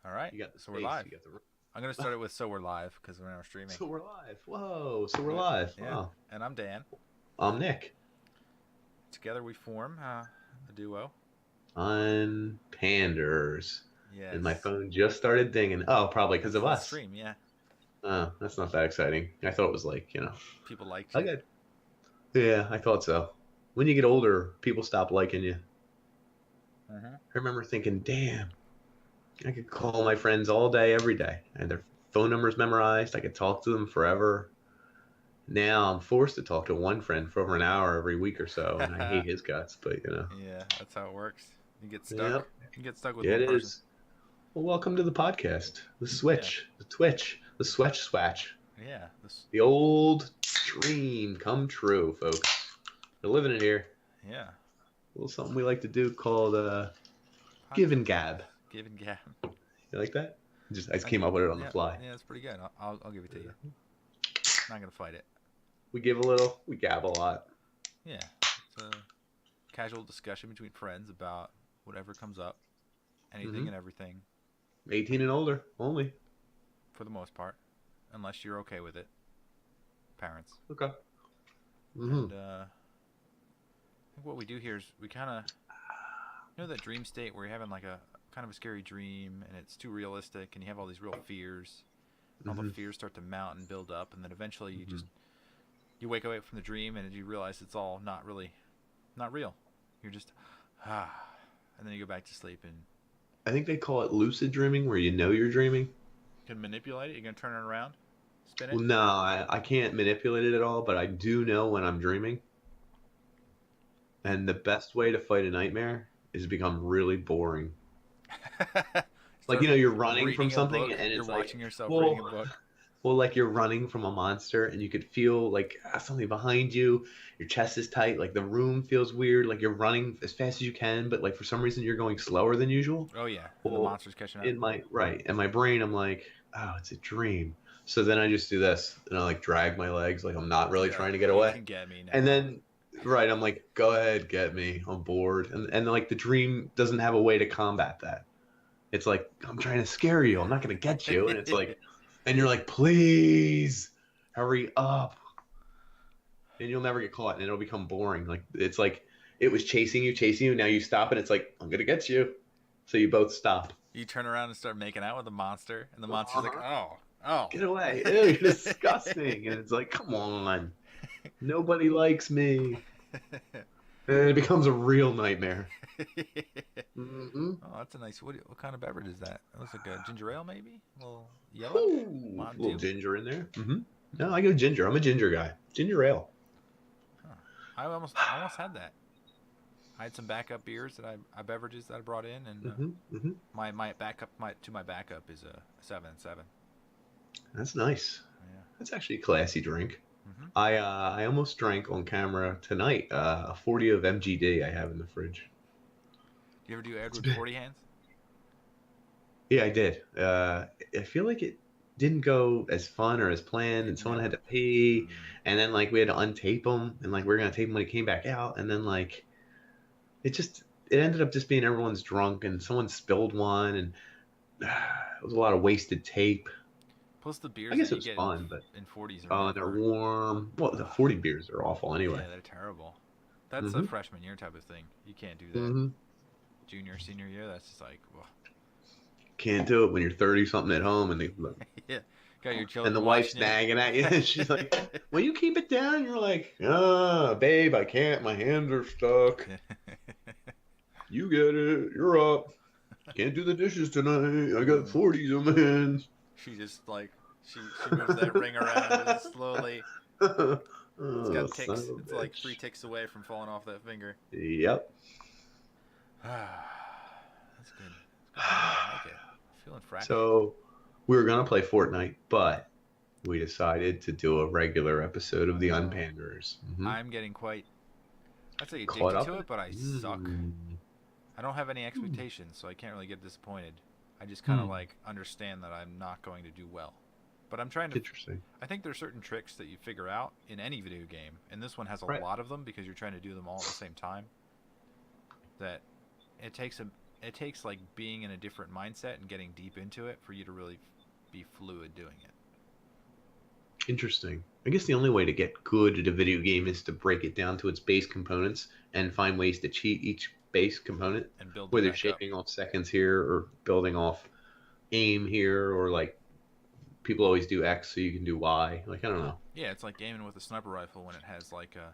All right, You got the so we're space. live. You got the. I'm gonna start it with so we're live because we're now streaming. So we're live. Whoa. So we're Right. live. Yeah, Wow. and I'm Dan. I'm Nick. Together we form a duo. On Panders. And my Yes, phone just started dinging. Oh, probably because that's of the us. stream. Yeah, Oh, that's not that exciting. I thought it was like. people liked it. Okay. Yeah, I thought so. When you get older, people stop liking you. Mm-hmm. I remember thinking, damn, I could call my friends all day, every day. I had their phone numbers memorized. I could talk to them forever. Now I'm forced to talk to one friend for over an hour every week or so, and I hate his guts, but. Yeah, that's how it works. You get stuck. Yep. You get stuck with Yeah, one it person. is. Well, welcome to the podcast. The Yeah, switch, the twitch, the switch swatch. yeah. This. The old dream come true, folks. We're living it here. Yeah. A little something we like to do called give Podcast. and gab. Give and gab. You like that? I just I came do. up with it on the Yeah. fly. Yeah, that's pretty good. I'll give it to you. Not gonna fight it. We give a little, we gab a lot. Yeah. It's a casual discussion between friends about whatever comes up, anything hmm and everything, 18 and older only. for the most part, unless you're okay with it, parents. Okay. hmm And I think what we do here is we kind of, that dream state where you're having like a kind of a scary dream and it's too realistic and you have all these real fears and all the hmm fears start to mount and build up and then eventually hmm you wake away from the dream and you realize it's all not real. You're just ah, and then you go back to sleep and I think they call it lucid dreaming, where you know you're dreaming. you can manipulate it. You're gonna turn it around, spin it. Well, no, I can't manipulate it at all, but I do know when I'm dreaming. And the best way to fight a nightmare is to become really boring. Like, Start you're running from reading a something book. and You're it's like, watching yourself reading a well, book. well, like you're running from a monster and you could feel like something behind you. Your chest is tight. Like the room feels weird. Like you're running as fast as you can, but like for some reason you're going slower than usual. Oh yeah, and the Well, monster's catching up. in my brain, I'm like, oh, it's a dream. So then I just do this and I like drag my legs like I'm not really Yeah, trying to get you away. can get me And now. then, right, I'm like, go ahead, get me. I'm bored. And like the dream doesn't have a way to combat that. It's like, I'm trying to scare you. I'm not going to get you. And it's like, and you're like, please hurry up. And you'll never get caught and it'll become boring. Like, it's like it was chasing you. Now you stop and it's like, I'm going to get you. So you both stop. You turn around and start making out with the monster, and the monster's like, Uh-huh. "Oh, oh." Get away. Ew, you're disgusting. And it's like, come on. Nobody likes me. And it becomes a real nightmare. Oh, that's a nice. What kind of beverage is that? It looks like a ginger ale, maybe. A little yellow. Ooh, a Mountain little Dew. ginger in there. No, I go ginger. I'm a ginger guy. Ginger ale. Huh. I almost had that. I had some backup beers I beverages that I brought in, and hmm my backup my backup is a 7-7. That's nice. Yeah. That's actually a classy drink. Mhm. I almost drank on camera tonight a 40 of MGD I have in the fridge. Do you ever do It's Edward been, 40 hands? yeah, I did. I feel like it didn't go as fun or as planned, It and someone had never. to pee, Mm. and then like we had to untape them, and like we are gonna tape them when he came back out, and then like it ended up just being everyone's drunk, and someone spilled one, and it was a lot of wasted tape. Plus the I beers guess that it you was get fun, but in 40s are they're never. warm. Well, the Ugh. 40 beers are awful anyway. Yeah, they're terrible. That's a hmm freshman year type of thing. You can't do that. hmm Junior, senior year, that's just like, well, Can't do it when you're 30 something at home, yeah. Got your and the children wife's watching you. nagging at you. And she's like, "Will you keep it down?" You're like, "Ah, babe, I can't. My hands are stuck. You get it. You're up. Can't do the dishes tonight. I got Mm. 40s on my hands." She just like she moves that ring around really slowly. It's Oh, got son of ticks. a It's like bitch. 3 ticks away from falling off that finger. Yep. That's good. That's good, man. I like it. Feeling fresh. So we were gonna play Fortnite, but we decided to do a regular episode of the Oh, Unpanders. I'm getting quite, I'd say Caught addicted up to in it, it? but I suck. Mm. I don't have any Hmm. expectations, so I can't really get disappointed. I just kind of Hmm. like understand that I'm not going to do well. But I'm trying to. Interesting. I think there's certain tricks that you figure out in any video game, and this one has a Right. lot of them because you're trying to do them all at the same time. That it takes it takes like being in a different mindset and getting deep into it for you to really be fluid doing it. Interesting. I guess the only way to get good at a video game is to break it down to its base components and find ways to cheat each base component, And build it whether back up. shaving off seconds here or building off aim here, or like people always do X so you can do Y. Like, I don't know. Yeah, it's like aiming with a sniper rifle when it has like a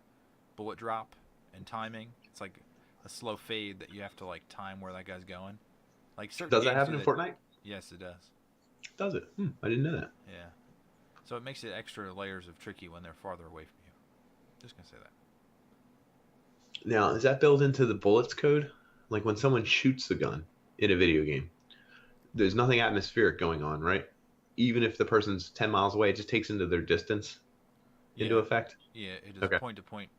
bullet drop and timing. It's like a slow fade that you have to like time where that guy's going. Like certain Does that games happen do in that. Fortnite? Yes, it does. Does it? I didn't know that. Yeah. So it makes it extra layers of tricky when they're farther away from you. Just gonna say that. Now, is that built into the bullets code? Like when someone shoots the gun in a video game, there's nothing atmospheric going on, right? Even if the person's 10 miles away, it just takes into their distance into effect? Yeah, it is a point-to-point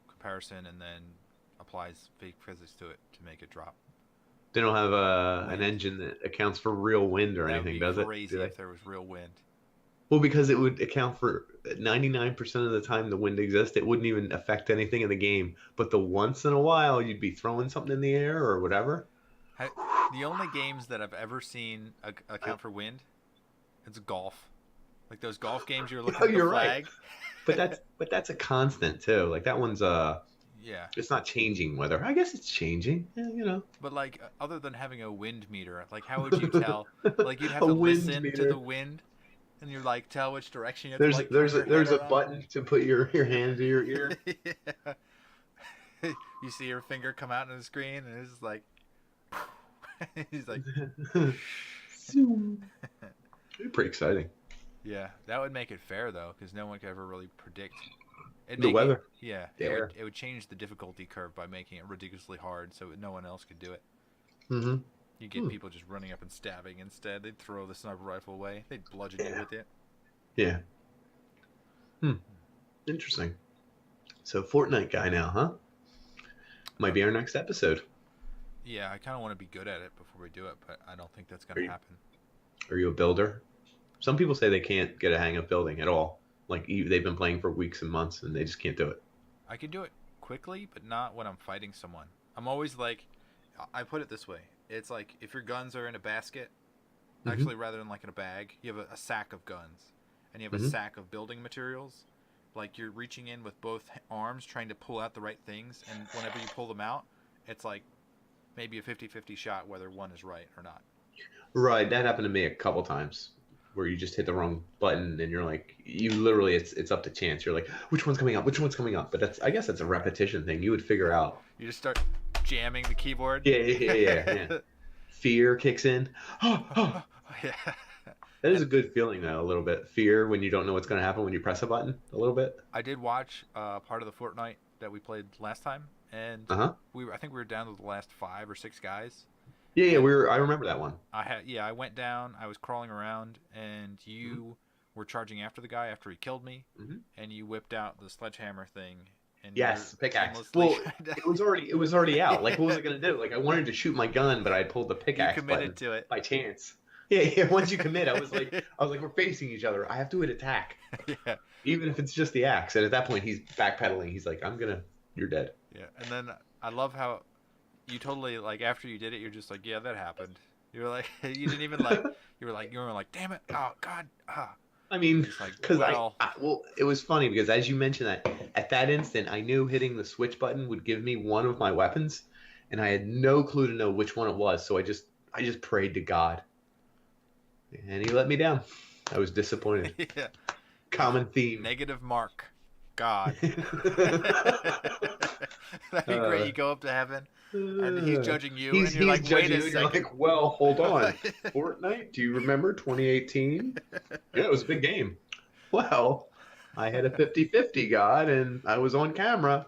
comparison and then applies fake physics to it to make it drop. They don't have an engine that accounts for real wind or anything, does it? That would be crazy if there was real wind. Well, because it would account for 99% of the time the wind exists. It wouldn't even affect anything in the game. But the once in a while you'd be throwing something in the air or whatever. The only games that I've ever seen account for wind, it's golf. Like those golf games you're looking at the flag. Right. But that's a constant too. Like that one's yeah. It's not changing weather. I guess it's changing. Yeah, you know. But like other than having a wind meter, like how would you tell? Like you'd have to listen to the wind. And you like tell which direction you have to like there's a button to put your hand to your ear. Yeah. You see your finger come out on the screen and it's like he's like Pretty exciting. Yeah, that would make it fair though, because no one could ever really predict the weather. It would change the difficulty curve by making it ridiculously hard, so no one else could do it. Mm-hmm. You get people just running up and stabbing instead. They'd throw the sniper rifle away. They'd bludgeon you with it. Yeah. Interesting. So Fortnite guy now, huh? Might be our next episode. Yeah, I kind of want to be good at it before we do it, but I don't think that's going to happen. Are you a builder? Some people say they can't get a hang of building at all. Like they've been playing for weeks and months and they just can't do it. I can do it quickly, but not when I'm fighting someone. I'm always like, I put it this way. It's like if your guns are in a basket, actually rather than like in a bag, you have a sack of guns and you have a sack of building materials. Like you're reaching in with both arms trying to pull out the right things, and whenever you pull them out, it's like maybe a 50-50 shot whether one is right or not. Right, that happened to me a couple times where you just hit the wrong button and you're like, you literally, it's up to chance. You're like, which one's coming up? Which one's coming up? But I guess that's a repetition thing. You would figure out. You just start jamming the keyboard. Yeah. Fear kicks in. Yeah. That is a good feeling though, a little bit. Fear when you don't know what's going to happen when you press a button, a little bit. I did watch part of the Fortnite that we played last time, and I think we were down to the last 5 or 6 guys. Yeah, I remember that one. I went down, I was crawling around, and you were charging after the guy after he killed me, and you whipped out the sledgehammer thing. And yes, pickaxe. Well, it was already out. Like, what was I gonna do? Like, I wanted to shoot my gun, but I pulled the pickaxe. You committed to it by chance. Yeah. Once you commit, I was like, we're facing each other. I have to hit attack. Yeah. Even if it's just the axe. And at that point, he's backpedaling. He's like, you're dead. Yeah. And then I love how you totally like after you did it, you're just like, yeah, that happened. You were like, you didn't even like. You were like, damn it! Oh God! I mean, because well, it was funny because as you mentioned that, at that instant, I knew hitting the switch button would give me one of my weapons, and I had no clue to know which one it was. So I just prayed to God, and He let me down. I was disappointed. Yeah. Common theme. Negative mark. God. That'd be great. You go up to heaven, and He's judging you, and you're like, wait a second. You're like, well, hold on. Fortnite? Do you remember 2018? Yeah, it was a big game. Well, I had a 50-50, God, and I was on camera.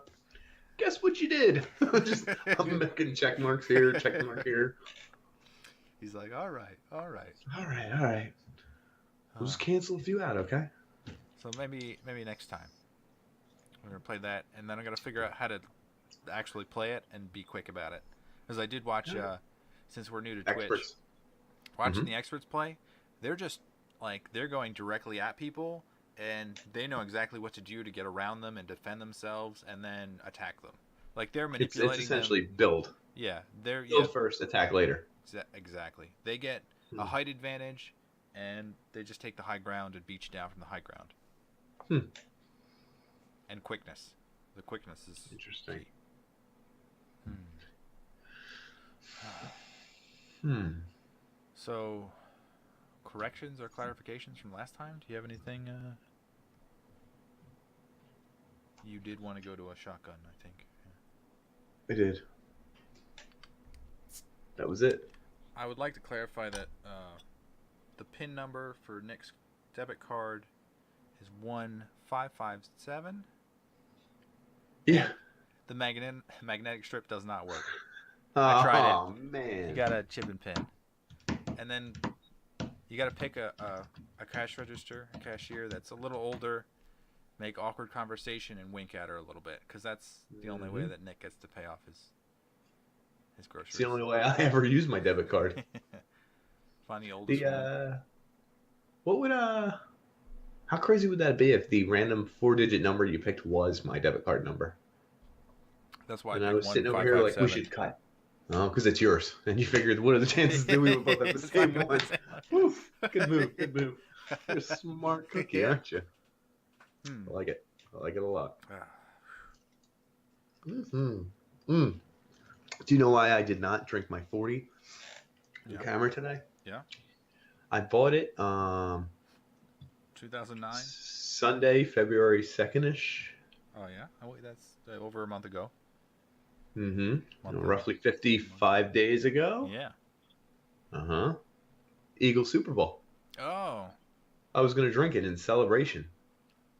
Guess what you did? I'm making check marks here, check mark here. He's like, all right. We'll just cancel a few out, okay? So maybe next time we're gonna play that, and then I'm gonna figure out how to actually play it and be quick about it. Because I did watch, since we're new to Twitch, watching the experts play. They're just like they're going directly at people, and they know exactly what to do to get around them and defend themselves, and then attack them. Like they're manipulating. It's essentially them. build. Yeah, they're Build first, attack later. exactly. They get a height advantage, and they just take the high ground and beat you down from the high ground. Hmm. And quickness. The quickness is Interesting. key. So, corrections or clarifications from last time? Do you have anything? You did want to go to a shotgun, I think. I did. That was it. I would like to clarify that the PIN number for Nick's debit card is 1557. Yeah. The magnetic strip does not work. Oh, I tried it. Oh man. You got to chip and pin, and then you got to pick a cash register, a cashier that's a little older, make awkward conversation, and wink at her a little bit, because that's the only way that Nick gets to pay off his groceries. It's the only way I ever use my debit card. Find the oldest one. What would how crazy would that be if the random 4-digit number you picked was my debit card number? That's why I was sitting over here like, we should cut. Oh, because it's yours. And you figured, what are the chances that we would both have the same one? Woof. Good move. Good move. You're a smart cookie, aren't you? I like it. I like it a lot. Do you know why I did not drink my 40 on camera today? Yeah. I bought it 2009? Sunday, February 2nd-ish. Oh, yeah? Oh, wait, that's over a month ago. Roughly 55 days ago. Yeah. Eagle Super Bowl. Oh. I was going to drink it in celebration.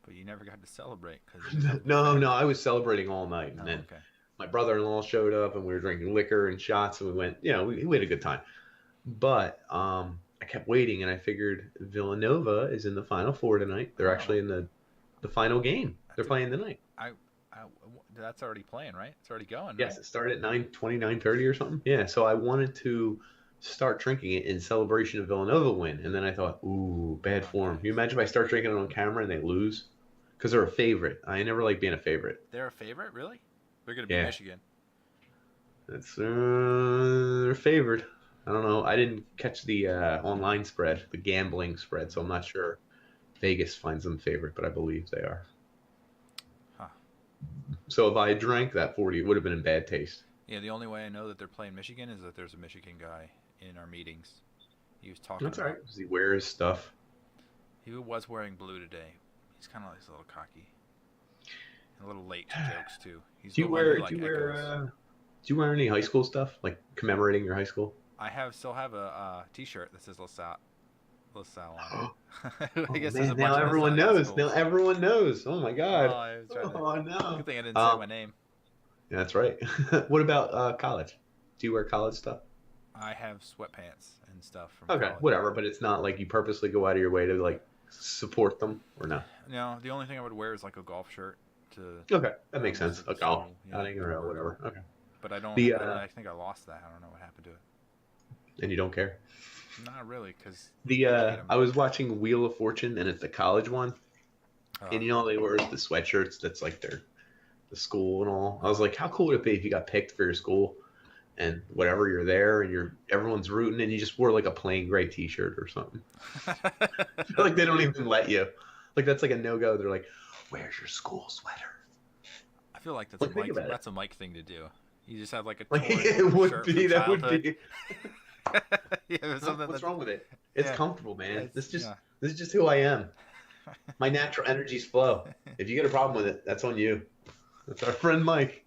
But you never got to celebrate. No, I was celebrating all night. And then my brother-in-law showed up, and we were drinking liquor and shots, and we went, we had a good time. But I kept waiting, and I figured Villanova is in the Final Four tonight. They're actually in the final game. They're playing tonight. That's already playing, right? It's already going, Yes, right? it started at 9:20, 9:30 or something. Yeah, so I wanted to start drinking it in celebration of Villanova win, and then I thought, ooh, bad form. Can you imagine if I start drinking it on camera and they lose? Because they're a favorite. I never like being a favorite. They're a favorite? Really? They're going to be Michigan. They're favored. I don't know. I didn't catch the online spread, the gambling spread, so I'm not sure Vegas finds them favorite, but I believe they are. Huh. So if I drank that 40, it would have been in bad taste. Yeah, the only way I know that they're playing Michigan is that there's a Michigan guy in our meetings. He was talking. That's all right. Does he wear his stuff? He was wearing blue today. He's kind of like a little cocky. And a little late to jokes, too. Do you wear any high school stuff, like commemorating your high school? I still have a T-shirt that says LaSalle on it. I guess now everyone knows. Now everyone knows. Oh my God. No. No. Good thing I didn't say my name. Yeah, that's right. What about college? Do you wear college stuff? I have sweatpants and stuff from college. Whatever, but it's not like you purposely go out of your way to like support them, or no? No, the only thing I would wear is like a golf shirt. Okay, that makes sense. A golf outing or whatever. Okay. But I don't. I think I lost that. I don't know what happened to it. And you don't care? Not really, because I was watching Wheel of Fortune, and it's the college one, and they wear the sweatshirts. That's like the school and all. I was like, how cool would it be if you got picked for your school, and whatever, you're there, and everyone's rooting, and you just wore like a plain gray T-shirt or something. I feel like they don't even let you. Like that's like a no-go. They're like, where's your school sweater? I feel like that's a Mike thing to do. You just have like a torn it would shirt be that childhood. Would be. What's wrong with it? It's comfortable, man. This is just who I am. My natural energies flow. If you get a problem with it, that's on you. That's our friend Mike.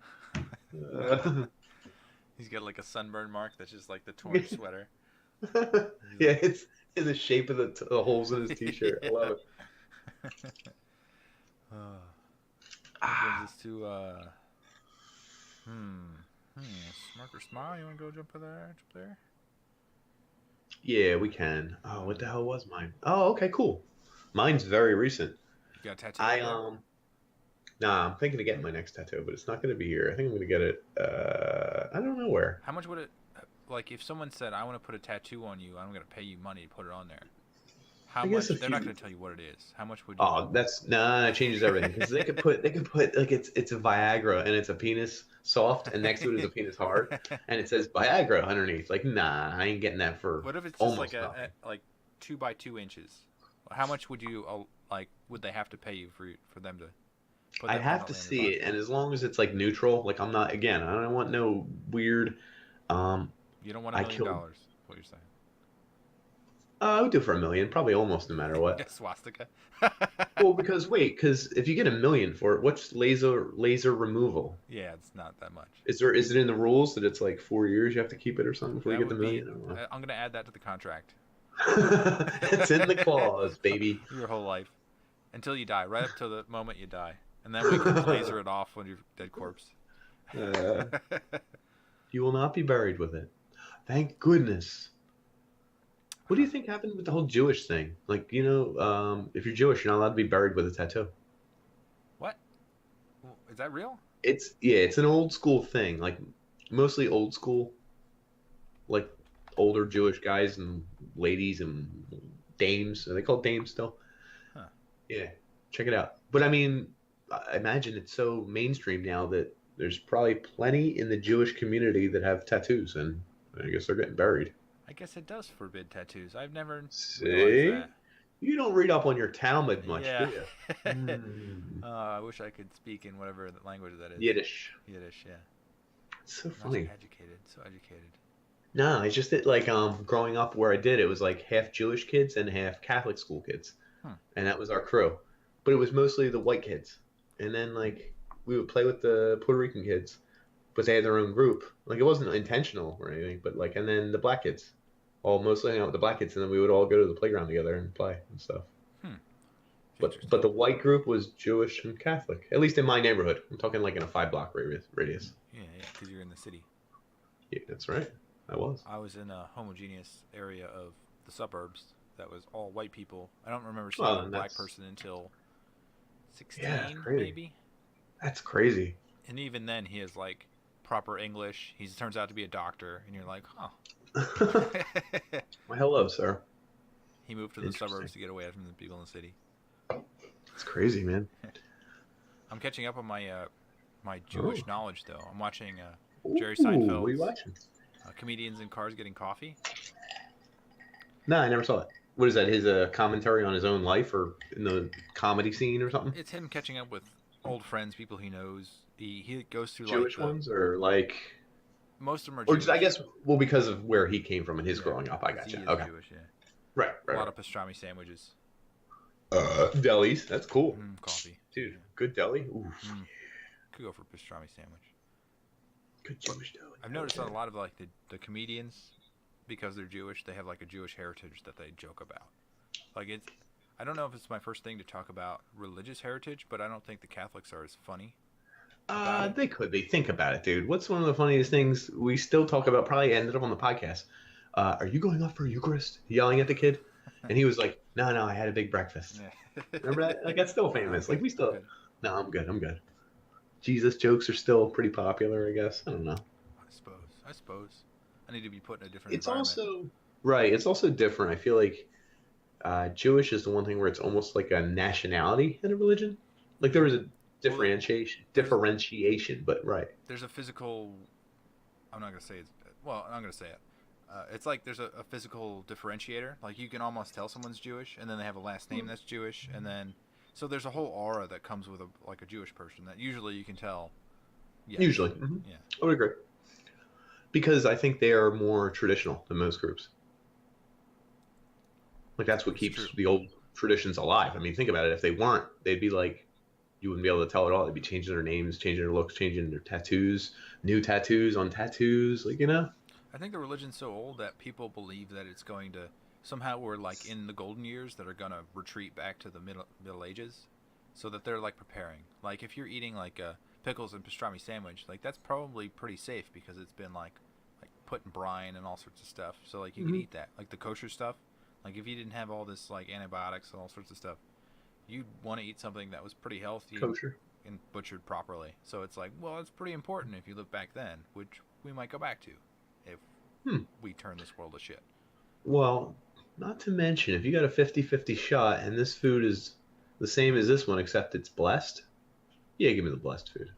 He's got like a sunburn mark that's just like the torn sweater. Yeah, it's in the shape of the holes in his T-shirt. I love it. Brings us to Smirk or Smile. You want to go jump there? Yeah, we can. Oh, what the hell was mine? Oh, okay, cool. Mine's very recent. You got a tattoo? Nah, I'm thinking of getting my next tattoo, but it's not going to be here. I think I'm going to get it. I don't know where. How much would it? Like, if someone said, "I want to put a tattoo on you," I'm going to pay you money to put it on there. How I guess a much? They're not few. going to tell you what it is. How much would you? Oh, that's nah. It changes everything because they could put like it's a Viagra and it's a penis soft and next to it is a penis hard and it says Viagra underneath. Like nah, I ain't getting that for What if it's just like almost nothing. like 2 by 2 inches? How much would you like? Would they have to pay you for them to put I'd that have to permanently in your see body? it, and as long as it's like neutral, like I'm not again, I don't want no weird. Um, You don't want a I million killed. dollars. What you're saying? I would do for a million, probably almost no matter what. A swastika. Well, because wait, because if you get a million for it, what's laser removal? Yeah, it's not that much. Is it in the rules that it's like 4 years you have to keep it or something before you That get the would be. million? I don't know. I'm gonna add that to the contract. It's in the clause, baby. Your whole life until you die, right up to the moment you die, and then we can laser it off when you're dead corpse. Uh, you will not be buried with it. Thank goodness. What do you think happened with the whole Jewish thing? Like, if you're Jewish, you're not allowed to be buried with a tattoo. What? Is that real? It's an old school thing. Like, mostly old school, like older Jewish guys and ladies and dames. Are they called dames still? Huh. Yeah, check it out. But I mean, I imagine it's so mainstream now that there's probably plenty in the Jewish community that have tattoos, and I guess they're getting buried. I guess it does forbid tattoos. I've never realized See? that. You don't read up on your Talmud much, do Yeah. you? I wish I could speak in whatever language that is. Yiddish. Yiddish, yeah. It's so Not funny. educated, so educated. No, it's just that like growing up where I did, it was like half Jewish kids and half Catholic school kids, Hmm. and that was our crew. But it was mostly the white kids, and then like we would play with the Puerto Rican kids, but they had their own group. Like it wasn't intentional or anything, but like and then the black kids, all mostly hang out with the black kids, and then we would all go to the playground together and play and stuff. Hmm. But the white group was Jewish and Catholic, at least in my neighborhood. I'm talking like in a 5 block radius. Yeah, because you're in the city. Yeah, that's right. I was. I was in a homogeneous area of the suburbs that was all white people. I don't remember seeing Well, a and black that's person until 16, yeah, that's crazy. maybe. That's crazy. And even then, he is like proper English. He turns out to be a doctor, and you're like, huh. Well, hello, sir. He moved to the suburbs to get away from the people in the city. It's crazy, man. I'm catching up on my my Jewish knowledge, though. I'm watching Jerry Ooh, what are you Seinfeld's watching? Comedians in Cars Getting Coffee. No, I never saw it. What is that? His commentary on his own life, or in the comedy scene, or something? It's him catching up with old friends, people he knows. He goes through Jewish like ones, or like, most of them are or Jewish. just, I guess, well, because of where he came from and his growing up. I 'cause gotcha. he is Okay, Jewish, yeah. right. A lot of pastrami sandwiches. Delis. That's cool, Coffee. dude. Yeah. Good deli. Ooh, Could go for pastrami sandwich. good Jewish deli. I've noticed that a lot of like the comedians, because they're Jewish, they have like a Jewish heritage that they joke about. Like it's, I don't know if it's my first thing to talk about religious heritage, but I don't think the Catholics are as funny. They could be. Think about it, dude. What's one of the funniest things we still talk about? Probably ended up on the podcast. Are you going off for Eucharist? Yelling at the kid, and he was like, "No, I had a big breakfast." Yeah. Remember that? Like that's still famous. Like we still. Good. No, I'm good. I'm good. Jesus jokes are still pretty popular, I guess. I don't know. I suppose. I need to be put in a different It's environment. also right. It's also different. I feel like Jewish is the one thing where it's almost like a nationality in a religion. Like there was a differentiation, but right. There's a physical. I'm not gonna say it's. Well, I'm gonna say it. It's like there's a physical differentiator. Like you can almost tell someone's Jewish, and then they have a last name that's Jewish, and then so there's a whole aura that comes with a Jewish person that usually you can tell. Yes. Usually, Yeah. I would agree. Because I think they are more traditional than most groups. Like that's what keeps the old traditions alive. I mean, think about it. If they weren't, they'd be like, you wouldn't be able to tell at all. They'd be changing their names, changing their looks, changing their tattoos, new tattoos on tattoos. Like I think the religion's so old that people believe that it's going to somehow we're like in the golden years that are gonna retreat back to the Middle Ages, so that they're like preparing. Like if you're eating like a pickles and pastrami sandwich, like that's probably pretty safe because it's been like put in brine and all sorts of stuff. So like you can eat that, like the kosher stuff. Like if you didn't have all this like antibiotics and all sorts of stuff, you'd want to eat something that was pretty healthy kosher and butchered properly. So it's like, well, it's pretty important if you look back then, which we might go back to if we turn this world to shit. Well, Not to mention, if you got a 50-50 shot and this food is the same as this one except it's blessed, yeah, give me the blessed food.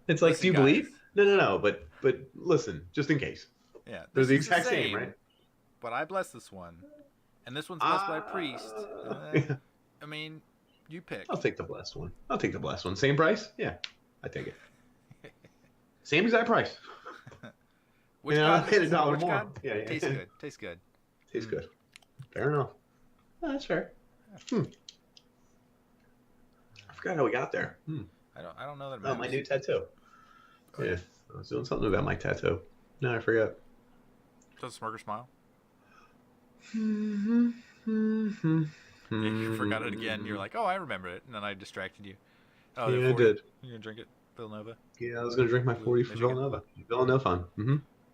It's like, do Listen, you guys. believe? No. But listen, just in case. Yeah, They're this the is the exact same, same, right? but I bless this one, and this one's blessed by a priest. Yeah. I mean, you pick. I'll take the blessed one. I'll take the blessed one. Same price? Yeah, I take it. Same exact price. Which Yeah, I God? paid $1 Which more. God? Yeah. Tastes good. Tastes good. Tastes good. Fair enough. Oh, that's fair. I forgot how we got there. I don't know that it Oh, matters. my new tattoo. Yeah, I was doing something about my tattoo. No, I forgot. Does a smirker smile? You You forgot it again. You're like, oh, I remember it, and then I distracted you. Oh, yeah, the I 40. did. You gonna drink it, Villanova? Yeah, I was gonna drink my 40 for Michigan? Villanova. Villanova.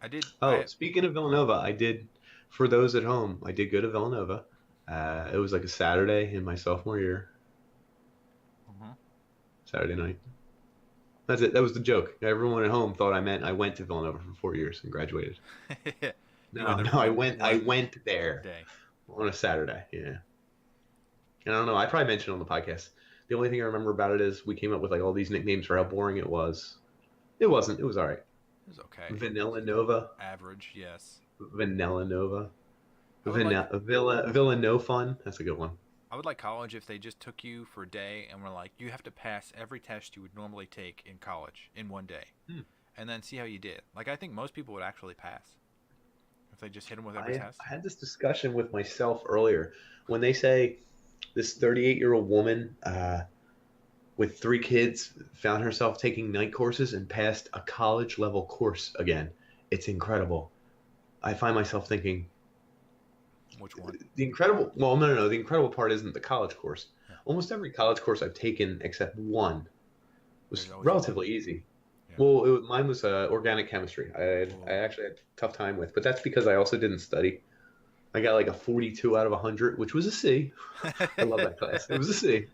I did. Oh, speaking of Villanova, I did. For those at home, I did go to Villanova. It was like a Saturday in my sophomore year. Saturday night. That's it. That was the joke. Everyone at home thought I meant I went to Villanova for 4 years and graduated. No, I went there day. on a Saturday. Yeah. And I don't know. I probably mentioned on the podcast. The only thing I remember about it is we came up with like all these nicknames for how boring it was. It wasn't. It was all right. It was okay. Vanilla Nova. Average, yes. Vanilla Nova. Like, Villa Fun. That's a good one. I would like college if they just took you for a day and were like, you have to pass every test you would normally take in college in one day, and then see how you did. Like, I think most people would actually pass if they just hit them with every test. I had this discussion with myself earlier. When they say this 38-year-old woman with 3 kids found herself taking night courses and passed a college level course again, it's incredible. I find myself thinking, which one? The incredible part isn't the college course. Yeah. Almost every college course I've taken except one was relatively easy. Yeah. Well, mine was organic chemistry. I actually had a tough time with, but that's because I also didn't study. I got like a 42 out of 100, which was a C. I love that class. It was a C.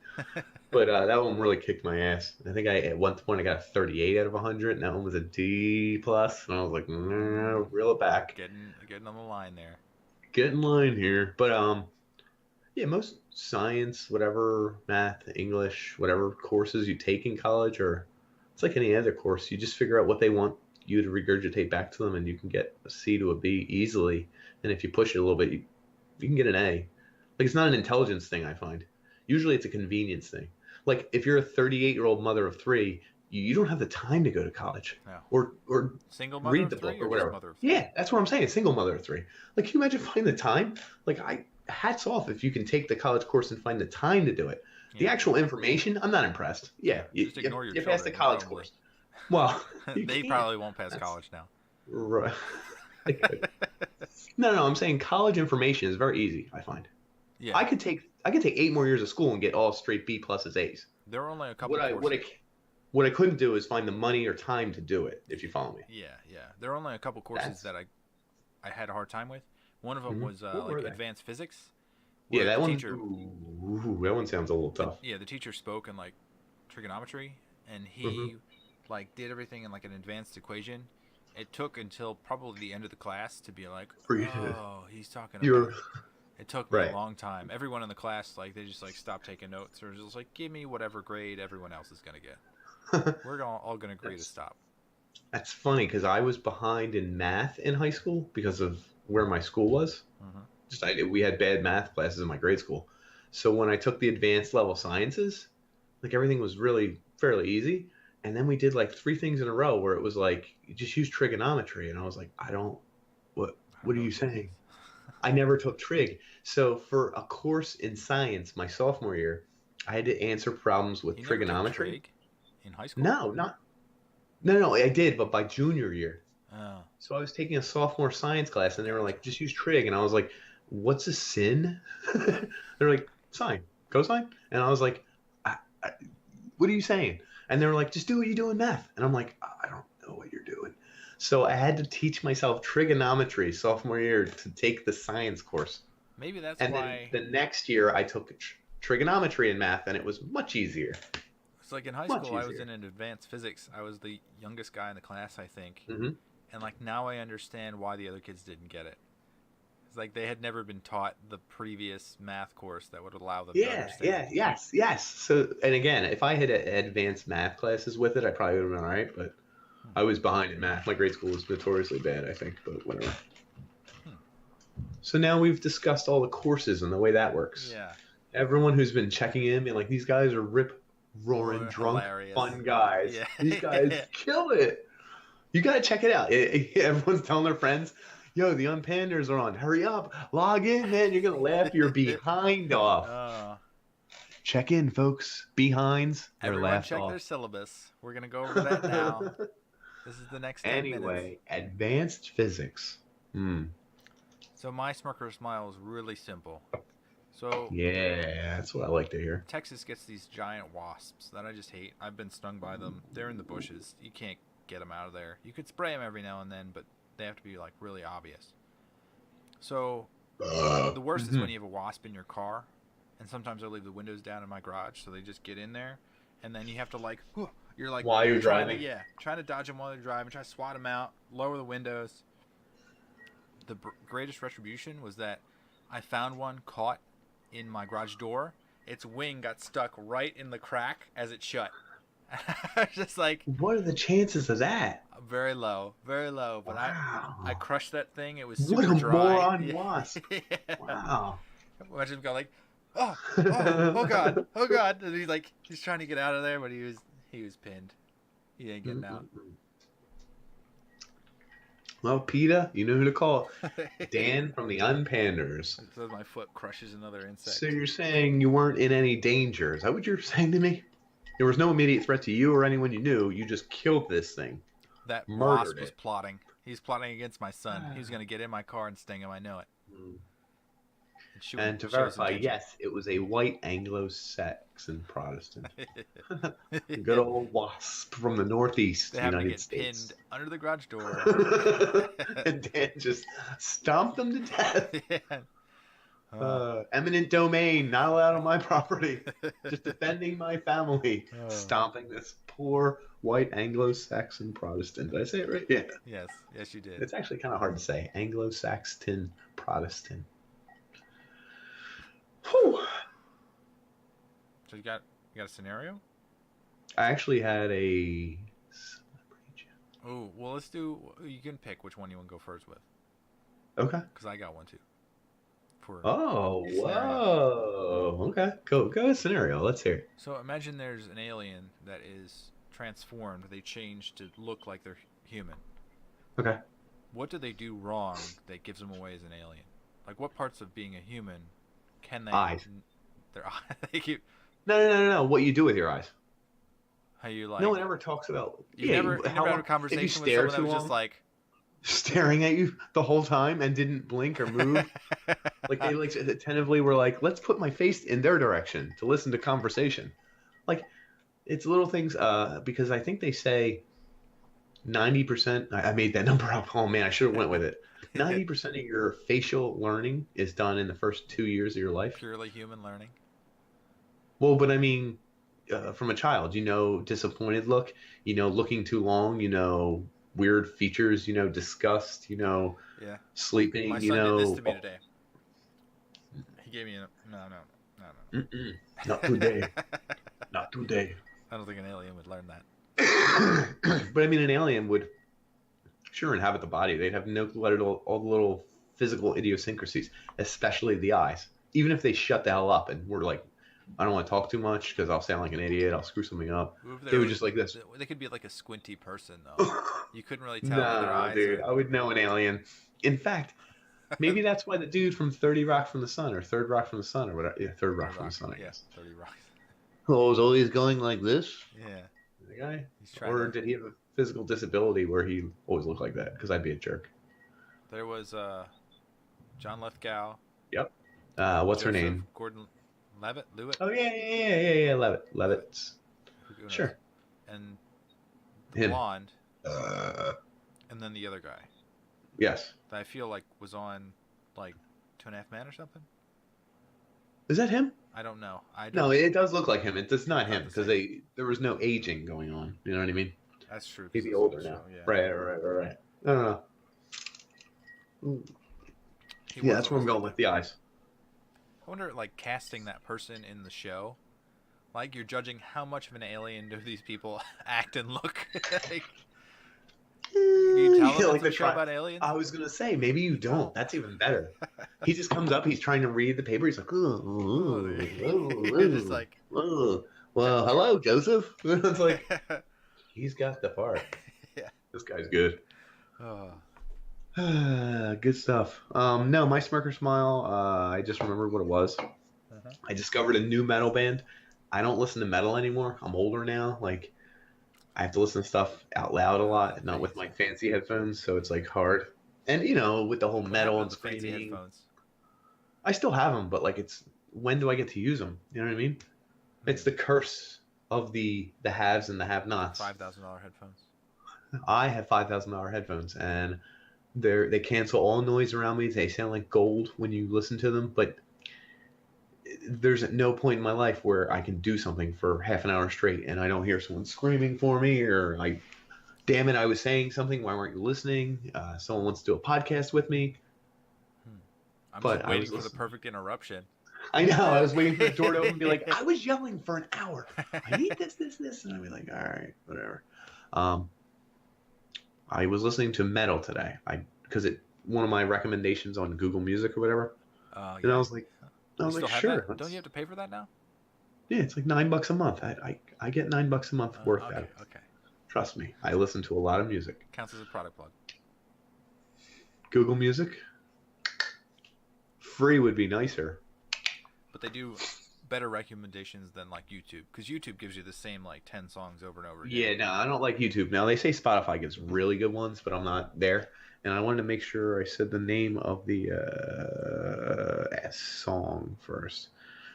But that one really kicked my ass. I think at one point I got a 38 out of 100, and that one was a D plus. And I was like, reel it back. Getting on the line there. Get in line here. But yeah, most science, whatever, math, English, whatever courses you take in college, or it's like any other course. You just figure out what they want you to regurgitate back to them, and you can get a C to a B easily. And if you push it a little bit, you can get an A. Like, it's not an intelligence thing, I find. Usually it's a convenience thing. Like, if you're a 38-year-old mother of 3, you don't have the time to go to college. No. Or single mother read of the 3 book or whatever. Mother of 3? Yeah, that's what I'm saying. A single mother of 3. Like, can you imagine finding the time? Like, hats off if you can take the college course and find the time to do it. Yeah. The actual information, I'm not impressed. Yeah, just ignore your you pass the college course. Well, they probably won't pass college now. Right. No, I'm saying college information is very easy, I find. Yeah. I could take 8 more years of school and get all straight B pluses A's. There are only a couple courses. What I couldn't do is find the money or time to do it, if you follow me. Yeah. There are only a couple courses that I had a hard time with. One of them was like advanced physics. Yeah, that one. That one sounds a little tough. The teacher spoke in like trigonometry, and he like did everything in like an advanced equation. It took until probably the end of the class to be like, oh, he's talking about. It took me a long time. Everyone in the class, like, they just like stopped taking notes, or just like, give me whatever grade everyone else is gonna get. We're all gonna agree to stop. That's funny because I was behind in math in high school because of where my school was. We had bad math classes in my grade school, so when I took the advanced level sciences, like, everything was really fairly easy. And then we did like 3 things in a row where it was like, you just use trigonometry, and I was like, what are you saying? I never took trig. So for a course in science my sophomore year, I had to answer problems with trigonometry. Never took trig in high school? No, I did, but by junior year. Oh. So I was taking a sophomore science class, and they were like, just use trig. And I was like, what's a sin? They're like, sine, cosine. And I was like, what are you saying? And they were like, just do what you do in math. And I'm like, I don't know what you're doing. So I had to teach myself trigonometry sophomore year to take the science course. Maybe that's why. And then the next year I took trigonometry and math, and it was much easier. It's like in high school, I was in an advanced physics. I was the youngest guy in the class, I think. And like, now I understand why the other kids didn't get it. It's like they had never been taught the previous math course that would allow them to Yeah, understand. yes. So, and again, if I had advanced math classes with it, I probably would have been all right. But Hmm. I was behind in math. My grade school was notoriously bad, I think. But whatever. Hmm. So now we've discussed all the courses and the way that works. Yeah. Everyone who's been checking in, being like, these guys are rip roaring, drunk, Hilarious. fun guys. Yeah. These guys kill it. You gotta check it out. Everyone's telling their friends, yo, the Unpanders are on. Hurry up. Log in, man. You're gonna laugh your behind off. Oh. Check in, folks. Behinds. They're Everyone laughed check off. their syllabus. We're going to go over that now. This is the next 10 minutes. Anyway, advanced physics. So my smirk or smile is really simple. So Yeah, that's what I like to hear. Texas gets these giant wasps that I just hate. I've been stung by them. They're in the bushes. You can't get them out of there. You could spray them every now and then, but they have to be like really obvious. So the worst is when you have a wasp in your car, and sometimes I leave the windows down in my garage, so they just get in there, and then you have to like, you're like while you're driving. Trying to dodge them while you're driving, try to swat them out, lower the windows. The greatest retribution was that I found one caught in my garage door. Its wing got stuck right in the crack as it shut. I was just like, what are the chances of that? very low, but wow. I crushed that thing. It was super what a dry. moron wasp. Yeah. Wow. Imagine him go like, oh god, and he's trying to get out of there, but he was pinned. He ain't getting out. Well, PETA, you know who to call. Dan from the Unpanders. So my foot crushes another insect. So you're saying you weren't in any danger. Is that what you're saying to me? There was no immediate threat to you or anyone you knew. You just killed this thing. That Murdered wasp was it. plotting. He's plotting against my son. He was going to get in my car and sting him. I know it. And to verify, yes, it was a white anglo-saxon Protestant. Good old wasp from the northeast United States. Pinned under the garage door. And Dan just stomped them to death. Eminent domain, not allowed on my property. Just defending my family. Stomping this poor white Anglo-Saxon Protestant. Did I say it right? Yeah. Yes, you did. It's actually kind of hard to say. Anglo-Saxon Protestant. Whew. So you got a scenario? I actually had a. Oh, well, let's do. You can pick which one you want to go first with. Okay. Because I got one too. Whoa! Okay, go scenario. Let's hear it. So imagine there's an alien that is transformed. They change to look like they're human. Okay. What do they do wrong that gives them away as an alien? Like, what parts of being a human can they? Eyes. Their eyes. They keep. No. What you do with your eyes? How you like? No one ever talks about. You never had a conversation with someone that was just like staring at you the whole time and didn't blink or move. Like they like attentively were like, let's put my face in their direction to listen to conversation. Like it's little things. Because I think they say 90%. I made that number up. Oh man, I should have went with it. 90% of your facial learning is done in the first 2 years of your life. Purely human learning. Well, but I mean, from a child, disappointed look, looking too long, weird features, disgust, sleeping, My son did this to me today. He gave me no. Not today. Not today. I don't think an alien would learn that. But I mean, an alien would sure inhabit the body. They'd have no clue at all the little physical idiosyncrasies, especially the eyes. Even if they shut the hell up and were like, I don't want to talk too much because I'll sound like an idiot. I'll screw something up. They were just like this. They could be like a squinty person, though. You couldn't really tell with their eyes. Dude, I would know an alien. In fact, maybe that's why the dude from 30 Rock from the Sun or Third Rock from the Sun or whatever. Yeah, Third Rock from the Sun, I guess. 30 Rock. Oh, was always going like this? Yeah. The guy? Or did he have a physical disability where he always looked like that? Because I'd be a jerk. There was John Lithgow. Yep. What's her name? Gordon Levitt? Oh, yeah. Levitt. Sure. And the blonde. And then the other guy. Yes. That I feel like was on, like, 2.5 Men or something. Is that him? I don't know. No, it does look like him. It's not him because there was no aging going on. You know what I mean? That's true. He'd be older now. Yeah. Right. I don't know. He Yeah, was that's where I'm always going like with the eyes. I wonder, like, casting that person in the show. Like, you're judging how much of an alien do these people act and look. Like, do you tell them Yeah, it's like a the show try. about aliens? I was gonna say maybe you You don't. don't. That's even better. He just comes up. He's trying to read the paper. He's like, ooh, Oh, ooh, you're just ooh, like, ooh, ooh. Well, hello, Joseph. It's like he's got the part. yeah. This guy's good. Oh, Good stuff. No, my Smirker Smile. I just remembered what it was. uh-huh. I discovered a new metal band. I don't listen to metal anymore. I'm older now. Like I have to listen to stuff out loud a lot, not with my fancy. fancy headphones. So it's like hard. And you know, with the whole What happened metal to and the fancy screaming, headphones? I still have them. But like, it's when do I get to use them? You know what I mean? It's Hmm. the curse of the haves and the have-nots. $5,000 headphones. I have $5,000 headphones, and they cancel all noise around me. They sound like gold when you listen to them, but there's no point in my life where I can do something for half an hour straight and I don't hear someone screaming for me or like, damn it, I was saying something. Why weren't you listening? Someone wants to do a podcast with me, Hmm. I'm just but I waiting was for the listening. perfect interruption. I know. I was waiting for the door to open and be like, I was yelling for an hour. I need this. And I'd be like, all right, whatever. Um, I was listening to metal today. Because one of my recommendations on Google Music or whatever. And Yeah. I You was like, still have sure. that? Don't you have to pay for that now? Yeah, it's like $9 a month. I get $9 a month worth out Okay, of it. okay. Trust me, I listen to a lot of music. Counts as a product plug. Google Music, free would be nicer. But they do better recommendations than like YouTube, because YouTube gives you the same like 10 songs over and over again. Yeah, no, I don't like YouTube. Now they say Spotify gives really good ones, but I'm not there. And I wanted to make sure I said the name of the song first.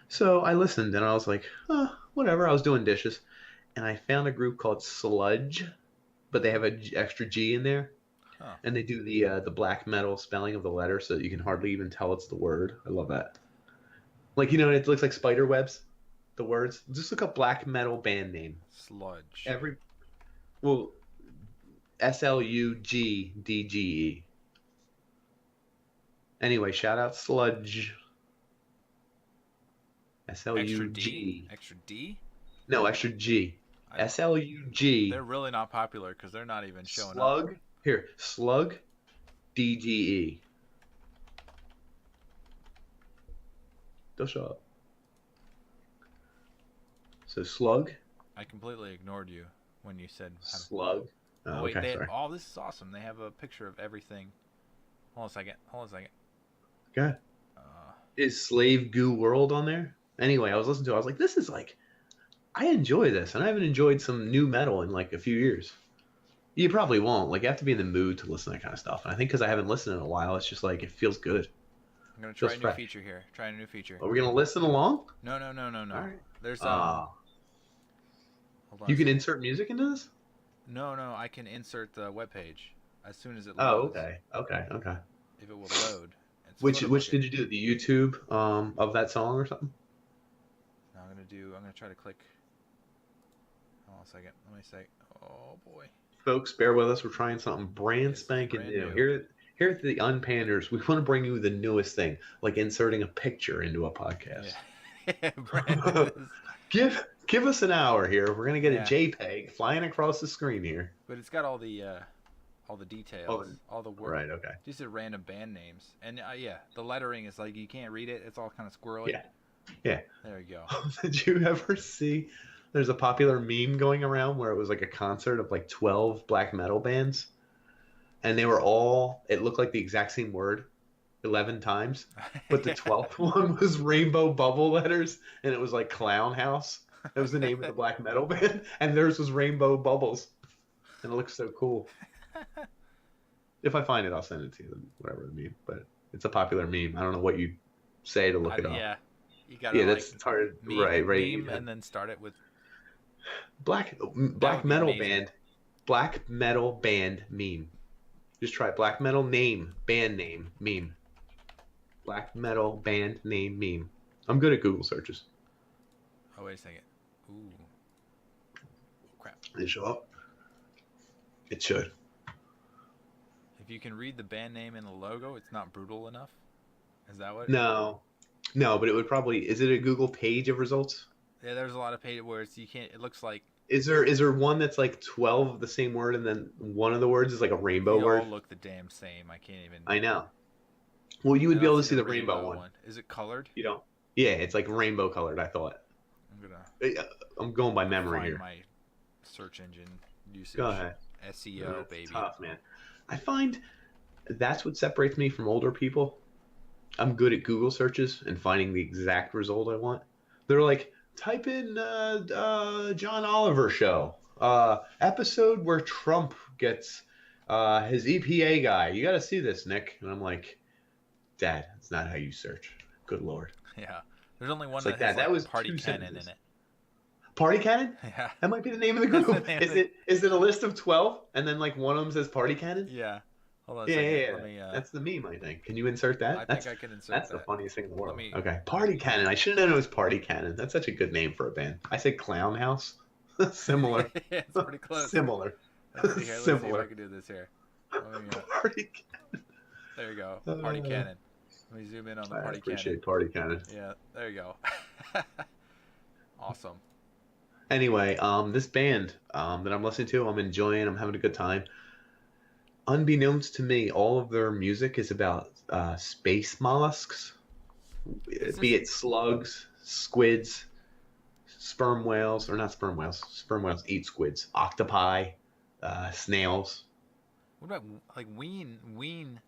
So I listened and I was like, whatever. I was doing dishes, and I found a group called Sludge, but they have an extra G in there. Huh. And they do the black metal spelling of the letter so that you can hardly even tell it's the word. I love that. Like, you know, it looks like spider webs, the words. Just look up black metal band name. Sludge. Well, Slugdge. Anyway, shout out Sludge. Extra D? Slug. Extra D? No, extra G. I, Slug. they're really not popular because they're not even showing up. Slug. Here, Slug. DGE. They'll show up. So Slug. I completely ignored you when you said Slug. Oh, wait, Okay, sorry. oh, this is awesome. They have a picture of everything. Hold on a second. Okay. Is Slave Goo World on there? Anyway, I was listening to it. I was like, this is like, I enjoy this, and I haven't enjoyed some new metal in like a few years. You probably won't. Like, you have to be in the mood to listen to that kind of stuff. And I think because I haven't listened in a while, it's just like, it feels good. I'm going to try a new feature here. Try a new feature. Are we going to listen along? No. All right. There's, hold on. You can insert music into this? No, I can insert the web page as soon as it Oh, loads. okay. If it will load. Which did you do? The YouTube of that song or something? No, I'm gonna try to click. Hold on a second. Let me say. Oh boy. Folks, bear with us. We're trying something brand spanking new. Here at the Unpanders, we want to bring you the newest thing, like inserting a picture into a podcast. Yeah. Give us an hour here. We're gonna get a JPEG flying across the screen here. But it's got all the details, all the work. Right. Okay. These are random band names, and the lettering is like you can't read it. It's all kind of squirrely. Yeah. There you go. Did you ever see? There's a popular meme going around where it was like a concert of like 12 black metal bands, and they were all. It looked like the exact same word, 11 times, but the 12th one was rainbow bubble letters, and it was like Clown House. That was the name of the black metal band, and theirs was rainbow bubbles, and it looks so cool. If I find it, I'll send it to you. Whatever the meme, but it's a popular meme. I don't know what you say to look it up. Yeah, you got to that's hard. Right. Meme, and then start it with black metal band. Black metal band meme. Just try black metal band name meme. Black metal band name meme. I'm good at Google searches. Oh, wait a second. Ooh. Crap. Did it show up? It should. If you can read the band name in the logo, it's not brutal enough. Is that what? No, no, but it would probably. Is it a Google page of results? Yeah, there's a lot of paid words. You can't. It looks like Is there one that's like 12 of the same word and then one of the words is like a rainbow they all word? look the damn same. I can't even. I know. Well, you I would be don't able to see see the the rainbow rainbow one. one. Is it colored? You don't. Yeah, it's like rainbow colored. I thought. I'm gonna I'm going by memory find here. my search engine usage. Go ahead. SEO, It's baby. tough, man. I find that's what separates me from older people. I'm good at Google searches and finding the exact result I want. They're like, type in John Oliver show, episode where Trump gets his EPA guy. You got to see this, Nick. And I'm like, Dad, that's not how you search. Good Lord. Yeah. There's only one It's that like has that. That was party 2 cannon sentences. in it. Party Cannon? Yeah. That might be the name of the That's the group. name Is of the- it a list of 12 and then like one of them says Party Cannon? Yeah. Hold on a Yeah, second. yeah, yeah. Let me. That's the meme, I think. Can you insert that? I think I can insert That's that. the funniest thing in the world. me- Okay, Party Cannon. I should have known it was Party Cannon. That's such a good name for a band. I say Clown House. Similar. It's pretty close. Similar. Let's see here. Let's see if Similar. I can do this here. Let me, Party there you go. Party cannon. Let me zoom in on the I party appreciate cannon. Party Cannon. Yeah. There you go. Awesome. Anyway, this band that I'm listening to, I'm enjoying. I'm having a good time. Unbeknownst to me, all of their music is about space mollusks, be it slugs, squids, sperm whales, or not sperm whales. Sperm whales eat squids, octopi, snails. What about like Ween?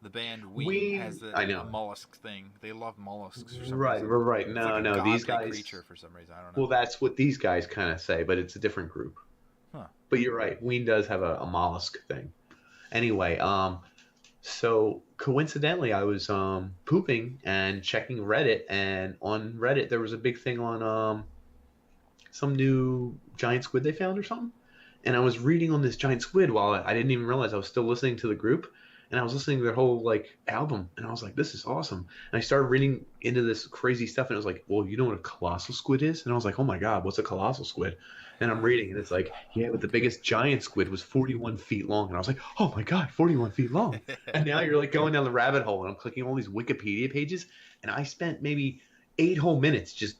The band Ween, has I know. a mollusk thing. They love mollusks for some Right, reason. right. It's No, like a no, these godly guys. creature for some reason. I don't know. Well, that's what these guys kind of say, but it's a different group. Huh. But you're right. Ween does have a mollusk thing. Anyway, so coincidentally, I was pooping and checking Reddit, and on Reddit there was a big thing on some new giant squid they found or something. And I was reading on this giant squid while I didn't even realize I was still listening to the group. And I was listening to their whole like album, and I was like, "This is awesome." And I started reading into this crazy stuff, and it was like, "Well, you know what a colossal squid is?" And I was like, "Oh my god, what's a colossal squid?" And I'm reading, and it's like, "Yeah, but the biggest giant squid was 41 feet long." And I was like, "Oh my god, 41 feet long!" And now you're like going down the rabbit hole, and I'm clicking all these Wikipedia pages, and I spent maybe 8 whole minutes just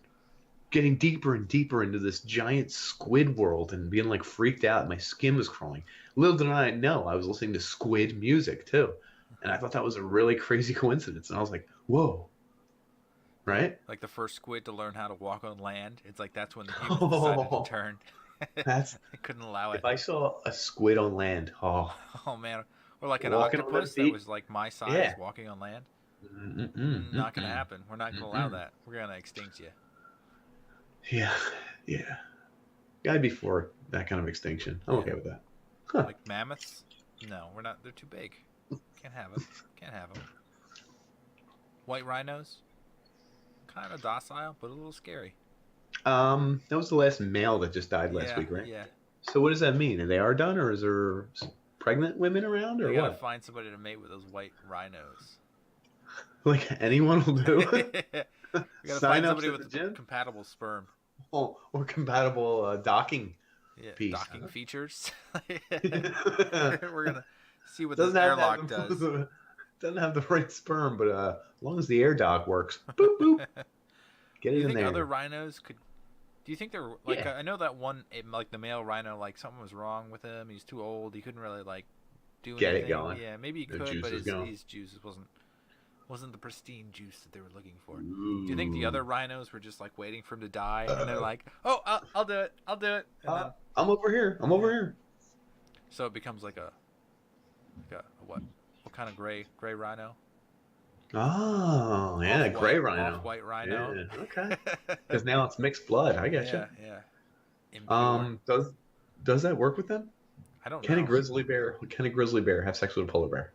getting deeper and deeper into this giant squid world and being like freaked out. My skin was crawling. Little did I know I was listening to squid music too. And I thought that was a really crazy coincidence. And I was like, whoa. Right? Like the first squid to learn how to walk on land. It's like that's when the humans decided to turn. That's They couldn't allow it. if I saw a squid on land, Oh man. Or like an Walking on octopus their that feet? was like my size Yeah. walking on land. not Not gonna happen. We're not gonna allow that. We're gonna extinct you. Yeah, yeah. Gotta be for that kind of extinction. I'm Yeah. okay with that. Huh. Like mammoths? No, we're not. They're too big. Can't have them. Can't have them. White rhinos? Kind of docile, but a little scary. That was the last male that just died last week, right? Yeah. So what does that mean? Are they are done, or is there pregnant women around, or You gotta what? find somebody to mate with those white rhinos. Like anyone will do. You gotta Sign find up somebody to with the gym? compatible sperm. or compatible docking. Yeah, Piece, docking huh? features. Doesn't We're gonna see what this have airlock that- does. Doesn't have the right sperm, but as long as the air dock works, boop boop, get Do it you in think there. other rhinos could? Do you think they're like? Yeah. I know that one, like the male rhino, like something was wrong with him. He's too old. He couldn't really like do Get it anything. going. Yeah, maybe he The could, juice but is going. his juice wasn't the pristine juice that they were looking for. Do you think the other rhinos were just like waiting for him to die, and they're like, "Oh, I'll do it. I'll do it." And then, I'm over here. I'm over here. so it becomes like a what? What kind of gray rhino? Oh, yeah, Off-white- gray rhino. Off-white rhino. Yeah, okay. Because now it's mixed blood. I get Yeah, you. yeah. Impure. Does that work with them? I don't Can a know. grizzly bear have sex with a polar bear?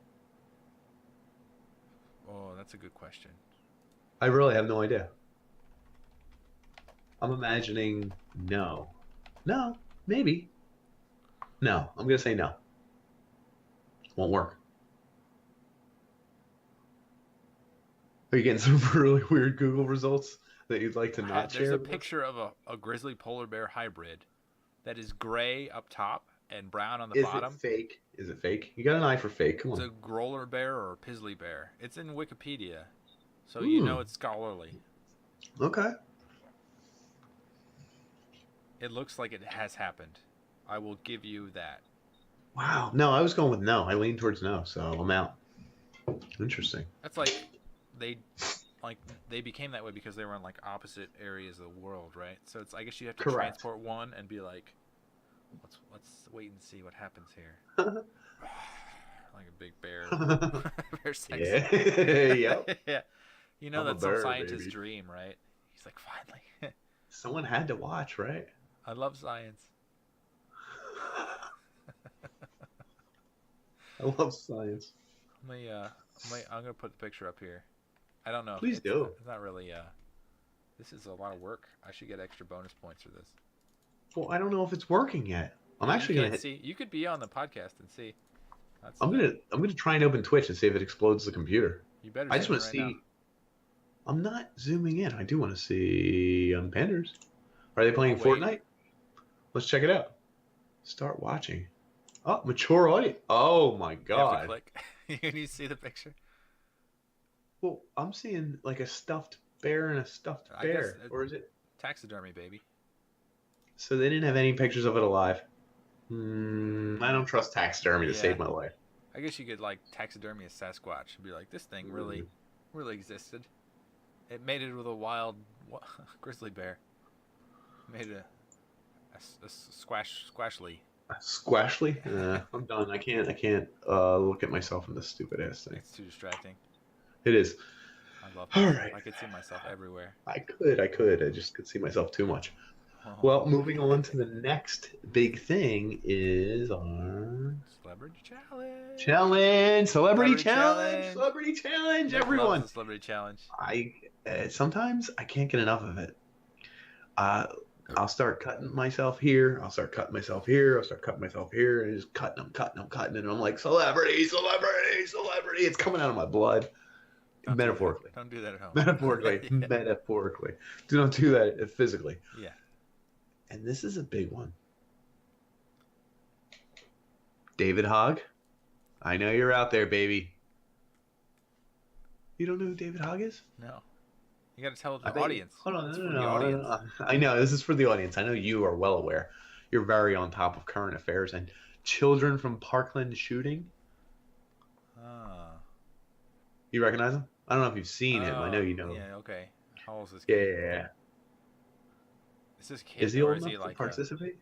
Oh, that's a good question. I really have no idea. I'm imagining no. No, maybe. No, I'm gonna say no. Won't work. Are you getting some really weird Google results that you'd like to not There's share? a picture of a grizzly polar bear hybrid that is gray up top and brown on the Is bottom. it fake? You got an eye for fake. Come It's on. a growler bear or a pizzly bear. It's in Wikipedia. So you know it's scholarly. Okay. It looks like it has happened. I will give you that. Wow. No, I was going with no. I lean towards no, so I'm out. Interesting. That's like they like they became that way because they were in like opposite areas of the world, right? So it's I guess you have to Correct. transport one and be like, let's wait and see what happens here. Like a big bear. Bear sex. Yeah. Yep. Yeah. You know I'm a that's some bird, scientist's baby. dream, right? He's like, finally. Someone had to watch, right? I love science. I love science. I'm gonna put the picture up here. I don't know. Please do. It's not really. This is a lot of work. I should get extra bonus points for this. Well, I don't know if it's working yet. I'm Yeah, actually you gonna can't hit. see. You could be on the podcast and see. That's I'm gonna try and open Twitch and see if it explodes the computer. You better. I just zoom want in to right see. now. I'm not zooming in. I do want to see Panders. Are they playing I'll wait. Fortnite? Let's check it out. Start watching. Oh, mature audience. Oh my You have to god. click. You see the picture. Well, I'm seeing like a stuffed bear and a stuffed I guess bear, or is it? Taxidermy, baby. So they didn't have any pictures of it alive. I don't trust taxidermy to Yeah. save my life. I guess you could like taxidermy a Sasquatch and be like, this thing really existed. It made it with a wild grizzly bear. Made a squashly. Squashly? I'm done. I can't look at myself in this stupid ass thing. It's too distracting. It is. I love All this. right. I could see myself everywhere. I could. I just could see myself too much. Oh. Well, moving on to the next big thing is our Celebrity challenge. Celebrity challenge, Nick everyone. loves the celebrity challenge. I sometimes I can't get enough of it. I'll start cutting myself here. I'll start cutting myself here. I'll start cutting myself here, and just cutting them, and I'm like celebrity. It's coming out of my blood. Metaphorically. Don't do that at home. Metaphorically. Yeah. Metaphorically. Do not do that physically. Yeah. And this is a big one. David Hogg, I know you're out there, baby. You don't know who David Hogg is? No. You got to tell the audience. Hold on, It's no, for no, the no, audience. no. I know, this is for the audience. I know you are well aware. You're very on top of current affairs and children from Parkland shooting. Ah. You recognize him? I don't know if you've seen him. I know you know him. Yeah, okay. How old is this Yeah, kid? yeah, yeah. Is this kid Is he or old is enough he to like participate?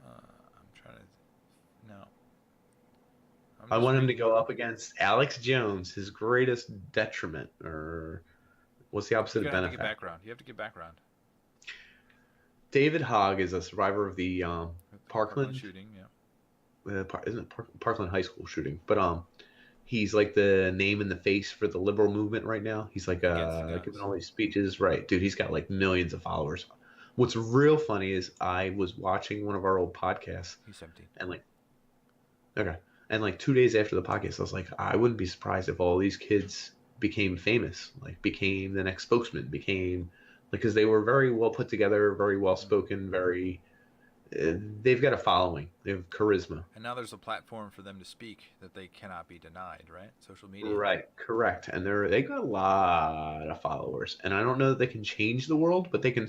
I'm trying to... No. I want him to go up against Alex Jones, his greatest detriment, or what's the opposite of benefit? You have to give background. David Hogg is a survivor of the Parkland shooting, yeah. Isn't it Parkland High School shooting? But he's like the name in the face for the liberal movement right now. He's like giving all these speeches, right? Dude, he's got like millions of followers. What's real funny is I was watching one of our old podcasts. He's 17. And like 2 days after the podcast, I was like, I wouldn't be surprised if all these kids became famous, like became the next spokesman, became because they were very well put together, very well spoken, very. They've got a following. They have charisma. And now there's a platform for them to speak that they cannot be denied, right? Social media. Right, correct. And they got a lot of followers. And I don't know that they can change the world, but they can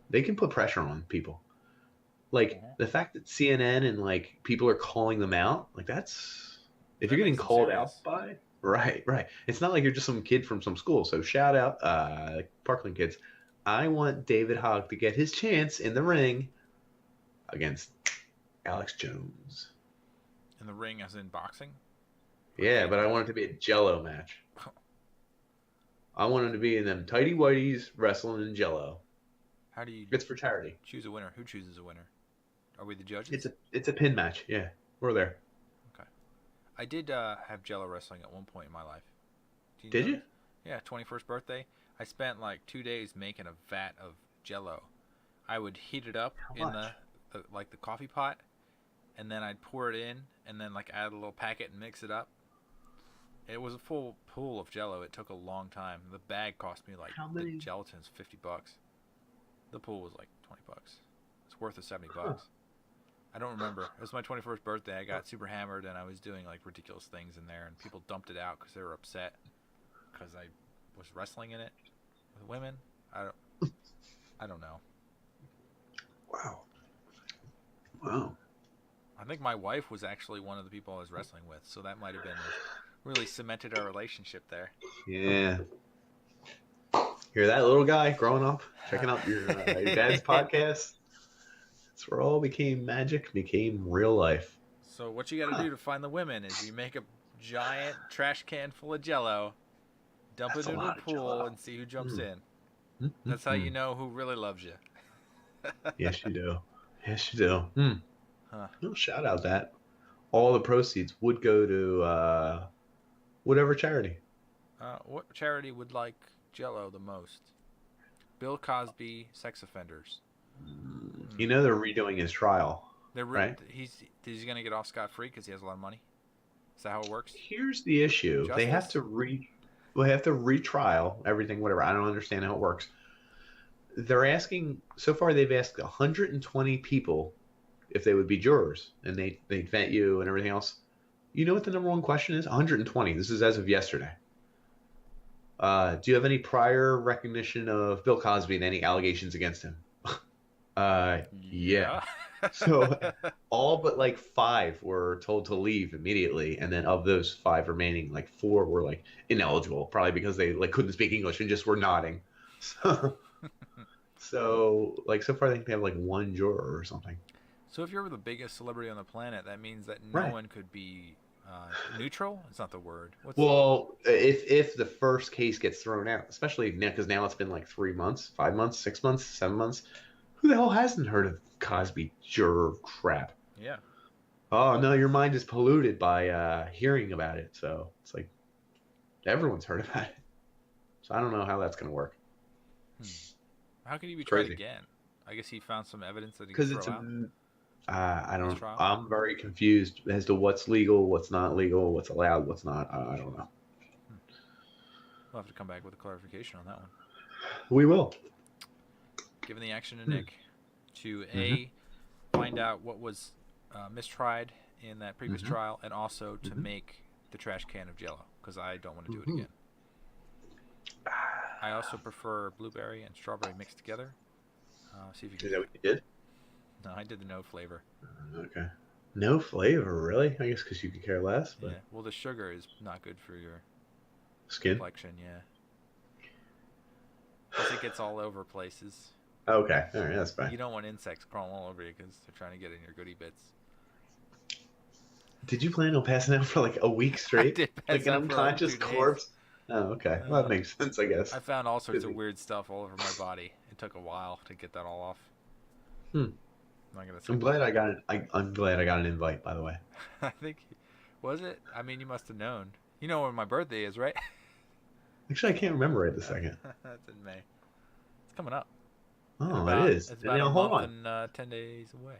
they can put pressure on people. Like the fact that CNN and like people are calling them out, like if you're getting called out by, right. It's not like you're just some kid from some school. So shout out, Parkland kids. I want David Hogg to get his chance in the ring against Alex Jones. In the ring, as in boxing? Yeah, but I want it to be a Jello match. I want him to be in them tighty whities wrestling in Jello. How do you? It's for charity. Choose a winner. Who chooses a winner? Are we the judges? It's a pin match. Yeah, we're there. Okay. I did have Jello wrestling at one point in my life. Did you? Yeah, 21st birthday. I spent like 2 days making a vat of Jello. I would heat it up in the coffee pot, and then I'd pour it in, and then like add a little packet and mix it up. It was a full pool of Jello. It took a long time. The bag cost me like the gelatin's $50. The pool was like $20. It's worth of $70. I don't remember. It was my 21st birthday. I got super hammered and I was doing like ridiculous things in there, and people dumped it out because they were upset because I was wrestling in it with women. I don't know. Wow. Wow. I think my wife was actually one of the people I was wrestling with, so that might have been really cemented our relationship there. Yeah. Hear that, little guy growing up, checking out your dad's podcast? That's where all became magic, became real life. So what you got to do to find the women is you make a giant trash can full of Jello, dump it into a pool, and see who jumps in. That's how you know who really loves you. Yes, you do. Yes, you do. Huh. Well, shout out that. All the proceeds would go to whatever charity. What charity would like Jello the most? Bill Cosby sex offenders. You know they're redoing his trial, right? He's going to get off scot-free because he has a lot of money? Is that how it works? Here's the issue. Justice? They have to retrial everything, whatever. I don't understand how it works. They're asking, so far they've asked 120 people if they would be jurors, and they'd vet you and everything else. You know what the number one question is? 120. This is as of yesterday. Do you have any prior recognition of Bill Cosby and any allegations against him? Yeah. So all but like 5 were told to leave immediately, and then of those 5 remaining, like 4 were like ineligible, probably because they like couldn't speak English and just were nodding. So like so far I think they have like 1 juror or something. So if you're the biggest celebrity on the planet, that means that no Right. one could be neutral? It's not the word. If the first case gets thrown out, especially now, because now it's been like 3 months, 5 months, 6 months, 7 months. Who the hell hasn't heard of Cosby juror crap? Yeah. Oh, no, your mind is polluted by hearing about it. So it's like everyone's heard about it. So I don't know how that's going to work. How can he be tried Crazy. again? I guess he found some evidence that he Because could it's throw out. I don't. trial? I'm very confused as to what's legal, what's not legal, what's allowed, what's not. I don't know. We'll have to come back with a clarification on that one. We will. Giving the action to Nick to A, find out what was mistried in that previous trial, and also to make the trash can of Jello, because I don't want to do it again. I also prefer blueberry and strawberry mixed together. See if you can. Is that what you did? No, I did the no flavor. Okay. No flavor, really? I guess because you could care less. But Yeah. Well, the sugar is not good for your skin. complexion. Yeah. Plus, it gets all over places. Okay. All right. That's fine. You don't want insects crawling all over you because they're trying to get in your goodie bits. Did you plan on passing out for like a week straight? I did pass like an out for, unconscious 2 days. corpse? Oh, okay. Well, that makes sense, I guess. I found all sorts of Busy. weird stuff all over my body. It took a while to get that all off. I'm glad I got it. I'm glad I got an invite, by the way. I think, was it? I mean, you must have known. You know when my birthday is, right? Actually, I can't remember right this second. That's in May. It's coming up. Oh, it is. It's about Now, a hold month on. and 10 days away.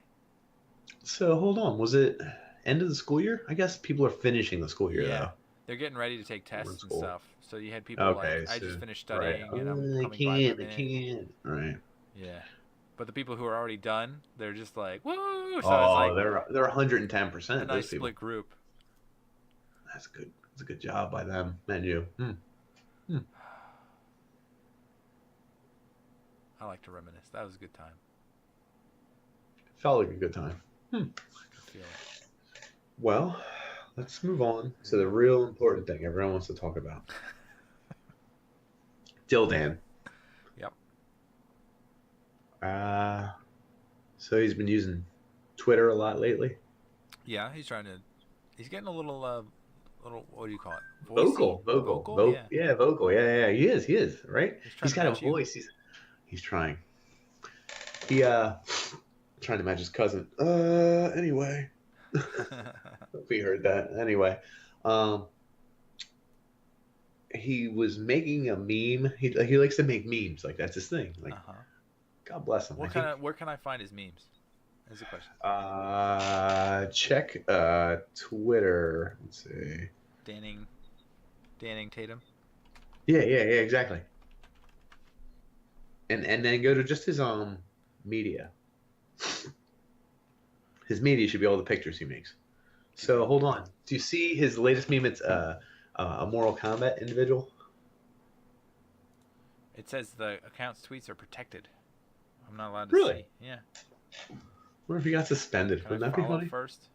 So, hold on. Was it end of the school year? I guess people are finishing the school year, though. They're getting ready to take tests and school. stuff. So you had people like, I just finished studying and I'm coming by for a minute. Right. Yeah. But the people who are already done, they're just like, woo! So it's Oh, like they're 110%. a nice split group. That's good. That's a good job by them, man. You. I like to reminisce. That was a good time. Felt like a good time. I can feel it. Well, let's move on to the real important thing everyone wants to talk about. Dildan. Yep. So he's been using Twitter a lot lately. Yeah, he's getting a little, what do you call it? Vocal. Yeah. Vocal. Yeah. He is, right? He's got a match you. voice. He's trying. He trying to match his cousin. Anyway. We heard that. Anyway. He was making a meme. He likes to make memes. Like, that's his thing. Like, God bless him. Where can I find his memes? Is the question. Check Twitter. Let's see. Danning Tatum. Yeah, exactly. And then go to just his media. His media should be all the pictures he makes. So hold on. Do you see his latest meme? It's a Mortal Kombat individual. It says the account's tweets are protected. I'm not allowed to Really? see. Yeah. What if he got suspended? Can Wouldn't I that be follow funny? first?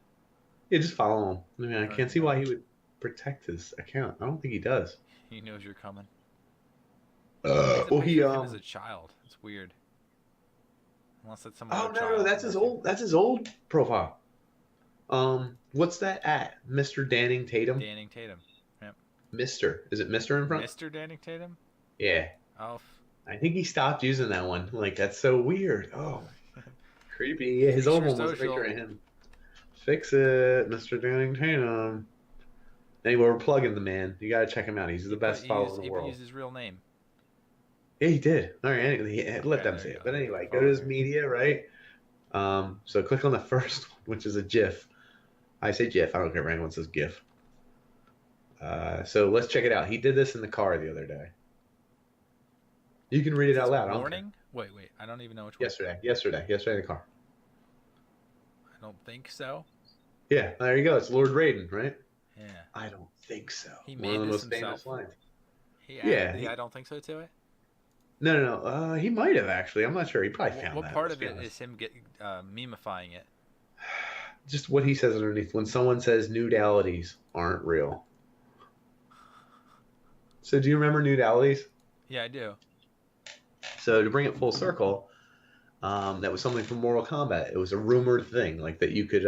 Yeah, just follow him. I mean, I Or, can't see why he would protect his account. I don't think he does. He knows you're coming. He has a Well, picture he of him as a child. It's weird. Unless it's some Oh other no, child. that's his old. That's his old profile. What's that at? Mr. Danning Tatum. Danning Tatum. Yep. Mister. Is it Mister in front? Mr. Danning Tatum. Yeah. Oh. I think he stopped using that one. Like that's so weird. Oh, creepy. Yeah, his Fix old your one was a social. picture of him. Fix it, Mr. Danning Tatum. Anyway, we're plugging the man. You gotta check him out. He's the best follower in the He world. used his real name. Yeah, he did. All right, anyway, let them there say you it. go. But anyway, go to his media, right? So click on the first one, which is a GIF. I say GIF. I don't care if anyone says GIF. So let's check it out. He did this in the car the other day. You can read it out loud. Morning? Wait. I don't even know which one. Yesterday in the car. I don't think so. Yeah, there you go. It's Lord Raiden, right? Yeah. I don't think so. He One made of the this most famous himself. lines. He added I don't think so to it. No. He might have actually. I'm not sure. He probably found that. What part of it is him memifying it? Just what he says underneath. When someone says nudalities aren't real. So do you remember nudalities? Yeah, I do. So to bring it full circle, that was something from Mortal Kombat. It was a rumored thing, like that you could,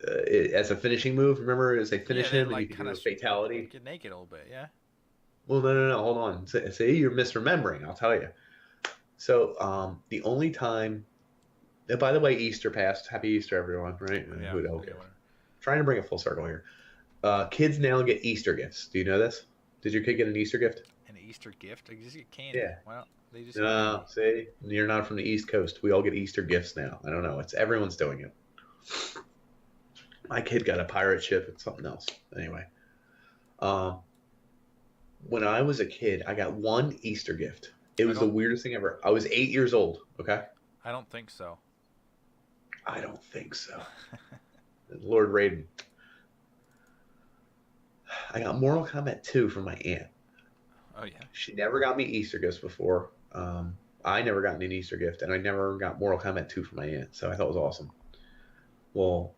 as a finishing move. Remember, as they finish him, and you could do a fatality. Get naked a little bit, yeah. Well, no. Hold on. Say you're misremembering. I'll tell you. So the only time. By the way, Easter passed. Happy Easter, everyone! Right? Yeah. Okay. Trying to bring it full circle here. Kids now get Easter gifts. Do you know this? Did your kid get an Easter gift? An Easter gift? I just get candy. Yeah. Well, they just. No, see, you're not from the East Coast. We all get Easter gifts now. I don't know. Everyone's doing it. My kid got a pirate ship and something else. Anyway, when I was a kid, I got one Easter gift. It was the weirdest thing ever. I was 8 years old. Okay. I don't think so. I don't think so. Lord Raiden. I got Mortal Kombat 2 from my aunt. Oh, yeah. She never got me Easter gifts before. I never got an Easter gift, and I never got Mortal Kombat 2 from my aunt, so I thought it was awesome. Well,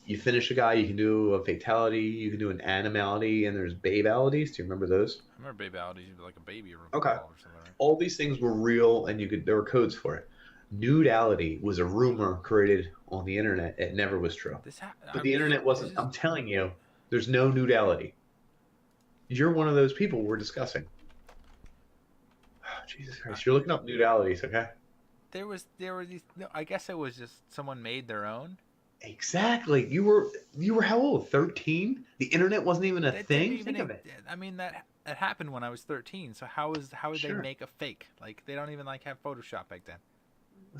you finish a guy, you can do a fatality, you can do an animality, and there's babalities. Do you remember those? I remember babalities, like a baby or okay. Or something, right? All these things were real, and there were codes for it. Nudality was a rumor created on the internet. It never was true. But the internet wasn't. I'm telling you, there's no nudality. You're one of those people we're discussing. Oh, Jesus Christ. You're looking up nudalities, okay? There were these. No, I guess it was just someone made their own. Exactly. You were how old? 13? The internet wasn't even a thing? Think of it. I mean, that happened when I was 13. So how would they make a fake? Like, they don't even have Photoshop back then.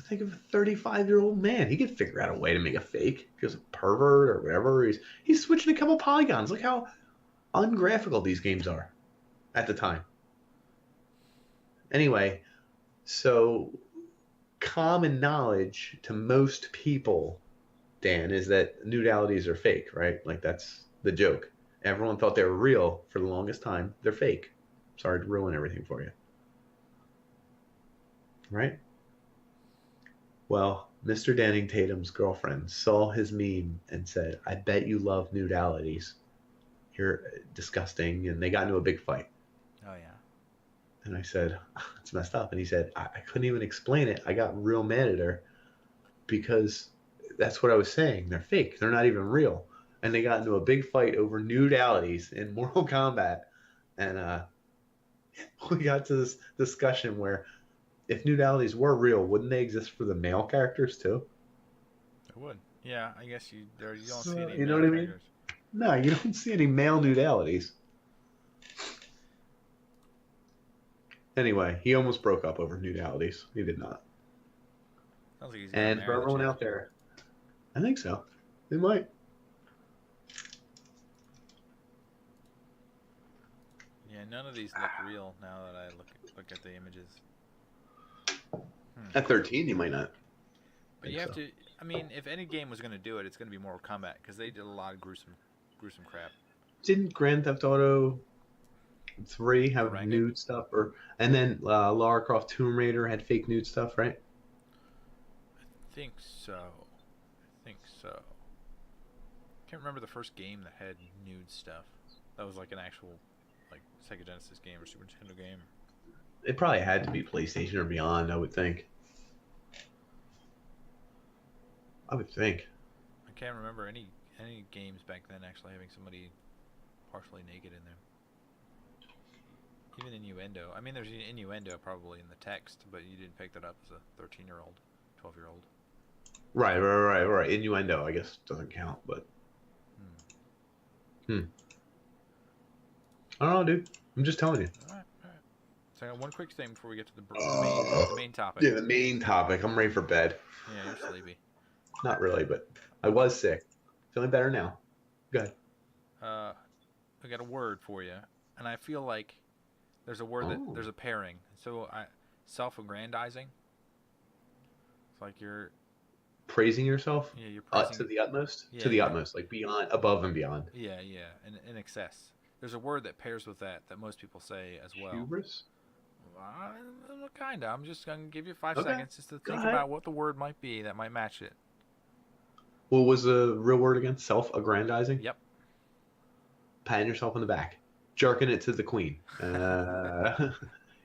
Think of a 35-year-old man. He could figure out a way to make a fake. If he was a pervert or whatever. He's switching a couple polygons. Look how ungraphical these games are at the time. Anyway, so common knowledge to most people, Dan, is that nudalities are fake, right? Like, that's the joke. Everyone thought they were real for the longest time. They're fake. Sorry to ruin everything for you. Right? Well, Mr. Danning Tatum's girlfriend saw his meme and said, I bet you love nudalities. You're disgusting. And they got into a big fight. Oh, yeah. And I said, it's messed up. And he said, I couldn't even explain it. I got real mad at her because that's what I was saying. They're fake. They're not even real. And they got into a big fight over nudalities in Mortal Kombat. And we got to this discussion where if nudalities were real, wouldn't they exist for the male characters too? It would. Yeah, I guess you don't see any. You know what I mean? No, you don't see any male nudalities. Anyway, he almost broke up over nudalities. He did not. Sounds like he's and for everyone out there, I think so. He might. Yeah, none of these look real now that I look at the images. At 13, you might not. But you have to. I mean, if any game was going to do it, it's going to be Mortal Kombat because they did a lot of gruesome crap. Didn't Grand Theft Auto 3 have Rank it? nude stuff, and then Lara Croft Tomb Raider had fake nude stuff, right? I think so. I think so. Can't remember the first game that had nude stuff. That was like an actual, like Sega Genesis game or Super Nintendo game. It probably had to be PlayStation or beyond, I would think. I would think. I can't remember any games back then actually having somebody partially naked in them. Even innuendo. I mean, there's innuendo probably in the text, but you didn't pick that up as a 13-year-old, 12-year-old. Right. Innuendo, I guess, doesn't count, but. I don't know, dude. I'm just telling you. All right. So I got one quick thing before we get to the main topic. Yeah, the main topic. I'm ready for bed. Yeah, you're sleepy. Not really, but I was sick. Feeling better now. Good. I got a word for you, and I feel like there's a word that there's a pairing. So self-aggrandizing. It's like you're praising yourself. Yeah, you're praising to the utmost. Yeah, to the utmost, like beyond, above and beyond. Yeah, in excess. There's a word that pairs with that most people say as well. Hubris. Kinda. I'm just gonna give you 5 seconds just to think about what the word might be that might match it. What was the real word again? Self-aggrandizing? Yep. Patting yourself on the back. Jerking it to the queen.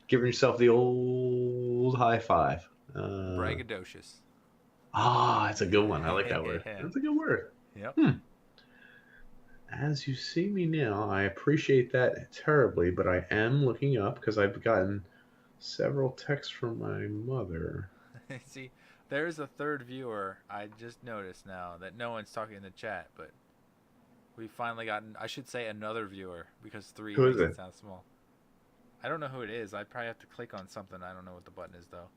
Giving yourself the old high five. Braggadocious. That's a good one. I like that word. That's a good word. Yep. As you see me now, I appreciate that terribly, but I am looking up because I've gotten several texts from my mother. See, there's a third viewer. I just noticed now that no one's talking in the chat, but we finally gotten, I should say, another viewer because 3 makes it sound small. I don't know who it is. I'd probably have to click on something. I don't know what the button is, though.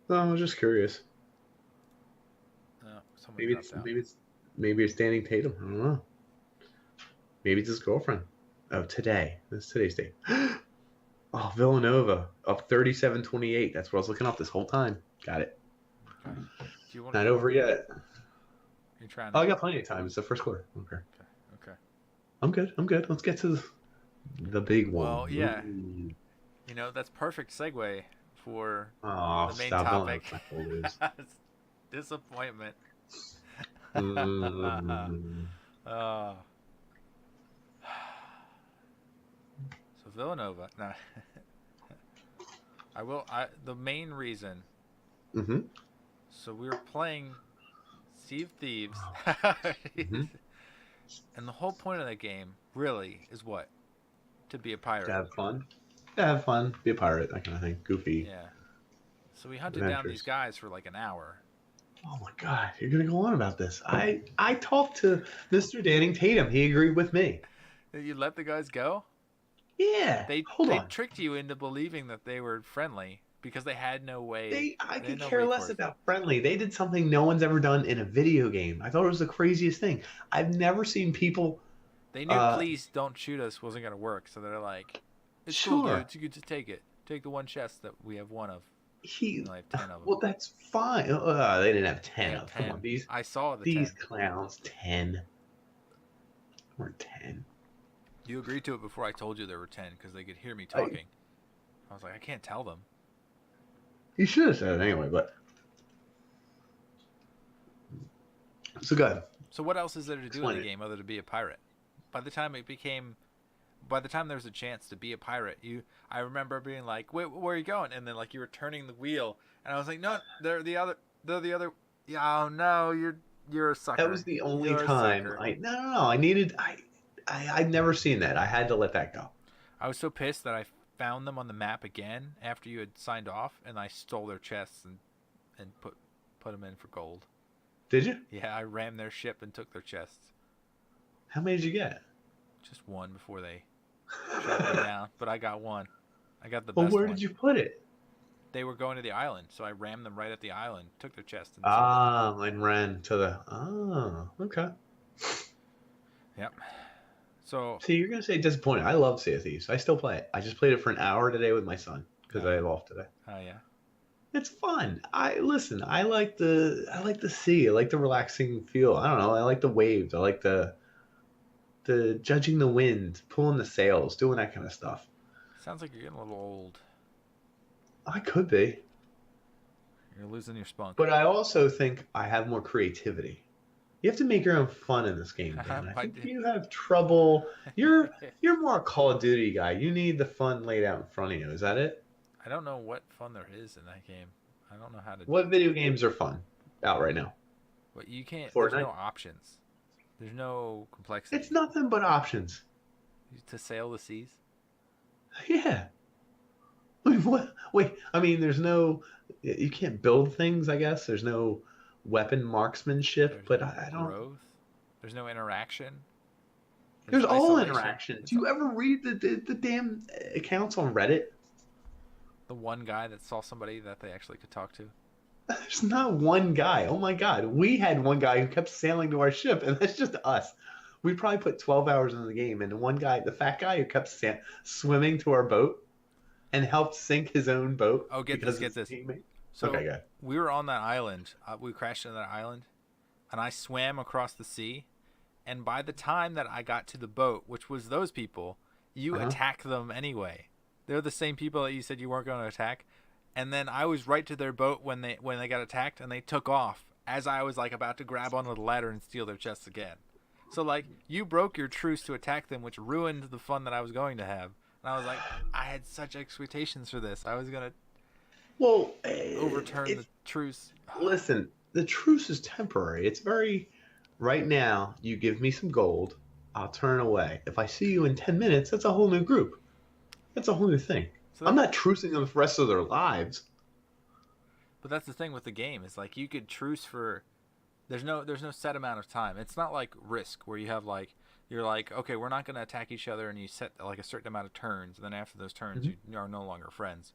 No, I was just curious. Maybe it's Danny Tatum. I don't know. Maybe it's his girlfriend. Oh, today. This is today's date. Oh, Villanova up 37-28. That's what I was looking up this whole time. Got it. Okay. Not over yet. You're trying. I got plenty of time. It's the first quarter. Okay. I'm good. Let's get to the big one. Well, yeah. Ooh. You know, that's perfect segue for the main topic. Disappointment. So Villanova. No. The main reason. So we were playing Sea of Thieves. And the whole point of that game really is what? To be a pirate. To have fun. Be a pirate, that kind of thing. Goofy. Yeah. So we hunted down these guys for like an hour. Oh my God, you're gonna go on about this. I talked to Mr. Danning Tatum. He agreed with me. You let the guys go? Yeah. They tricked you into believing that they were friendly because they had no way. I could care less about friendly. They did something no one's ever done in a video game. I thought it was the craziest thing. I've never seen people. They knew "please don't shoot us" wasn't gonna work, so they're like, "It's cool, dude. You could just take it. Take the one chest that we have one of." I have 10 of them. Well, that's fine. They didn't have 10 of them. Come on, I saw these 10. Clowns. 10. We're 10. You agreed to it before I told you there were 10 because they could hear me talking. I was like, I can't tell them. You should have said it anyway, but. So good. So what else is there to do in the game other than to be a pirate? By the time there was a chance to be a pirate, I remember being like, "Wait, where are you going?" And then like you were turning the wheel, and I was like, "No, they're the other." Yeah, oh no, you're a sucker. That was the only time. I'd never seen that. I had to let that go. I was so pissed that I found them on the map again after you had signed off, and I stole their chests and put them in for gold. Did you? Yeah, I rammed their ship and took their chests. How many did you get? Just one before they shot me down, but I got one. I got the best one. Well, where did you put it? They were going to the island, so I rammed them right at the island, took their chest. And ran to the... Oh, okay. Yep. So you're going to say disappointed. I love Sea of Thieves. I still play it. I just played it for an hour today with my son because I have off today. Oh, yeah? It's fun. I like the sea. I like the relaxing feel. I don't know. I like the waves. I like the judging the wind, pulling the sails, doing that kind of stuff. Sounds like you're getting a little old. I could be, You're losing your spunk. but I also think I have more creativity. You have to make your own fun in this game, Dan. I think you have trouble. You're more a Call of Duty guy. You need the fun laid out in front of you. Is that it? I don't know what fun there is in that game. I don't know how to. What video games are fun out right now? But you can't. There's no Fortnite. options. There's no It's complexity nothing but options. to sail the seas. Yeah. Wait, what? Wait. I mean, there's no. You can't build things. I guess there's no weapon marksmanship. There's But no I don't. growth. There's no interaction. There's There's all isolation. interaction. It's Do you ever read the damn accounts on Reddit? the one guy that saw somebody that they actually could talk to. There's not one guy. Oh my God. We had one guy who kept sailing to our ship, and that's just us. We probably put 12 hours in the game, and one guy, the fat guy who kept swimming to our boat and helped sink his own boat Oh, get because this, his get this. teammate. So Okay, good. we were on that island. We crashed into that island, and I swam across the sea. And by the time that I got to the boat, which was those people, you Uh-huh. attack them anyway. They're the same people that you said you weren't going to attack. And then I was right to their boat when they got attacked, and they took off as I was like about to grab onto the ladder and steal their chests again. So like you broke your truce to attack them, which ruined the fun that I was going to have. And I was like, I had such expectations for this. I was gonna Well, overturn the it's truce. listen. The truce is temporary. It's very. Right now, you give me some gold, I'll turn away. If I see you in 10 minutes, that's a whole new group. That's a whole new thing. So I'm that, not trucing them for the rest of their lives. but that's the thing with the game. Is like you could truce for. There's no set amount of time. It's not like Risk where you have like you're like okay we're not gonna attack each other and you set like a certain amount of turns and then after those turns Mhm. you are no longer friends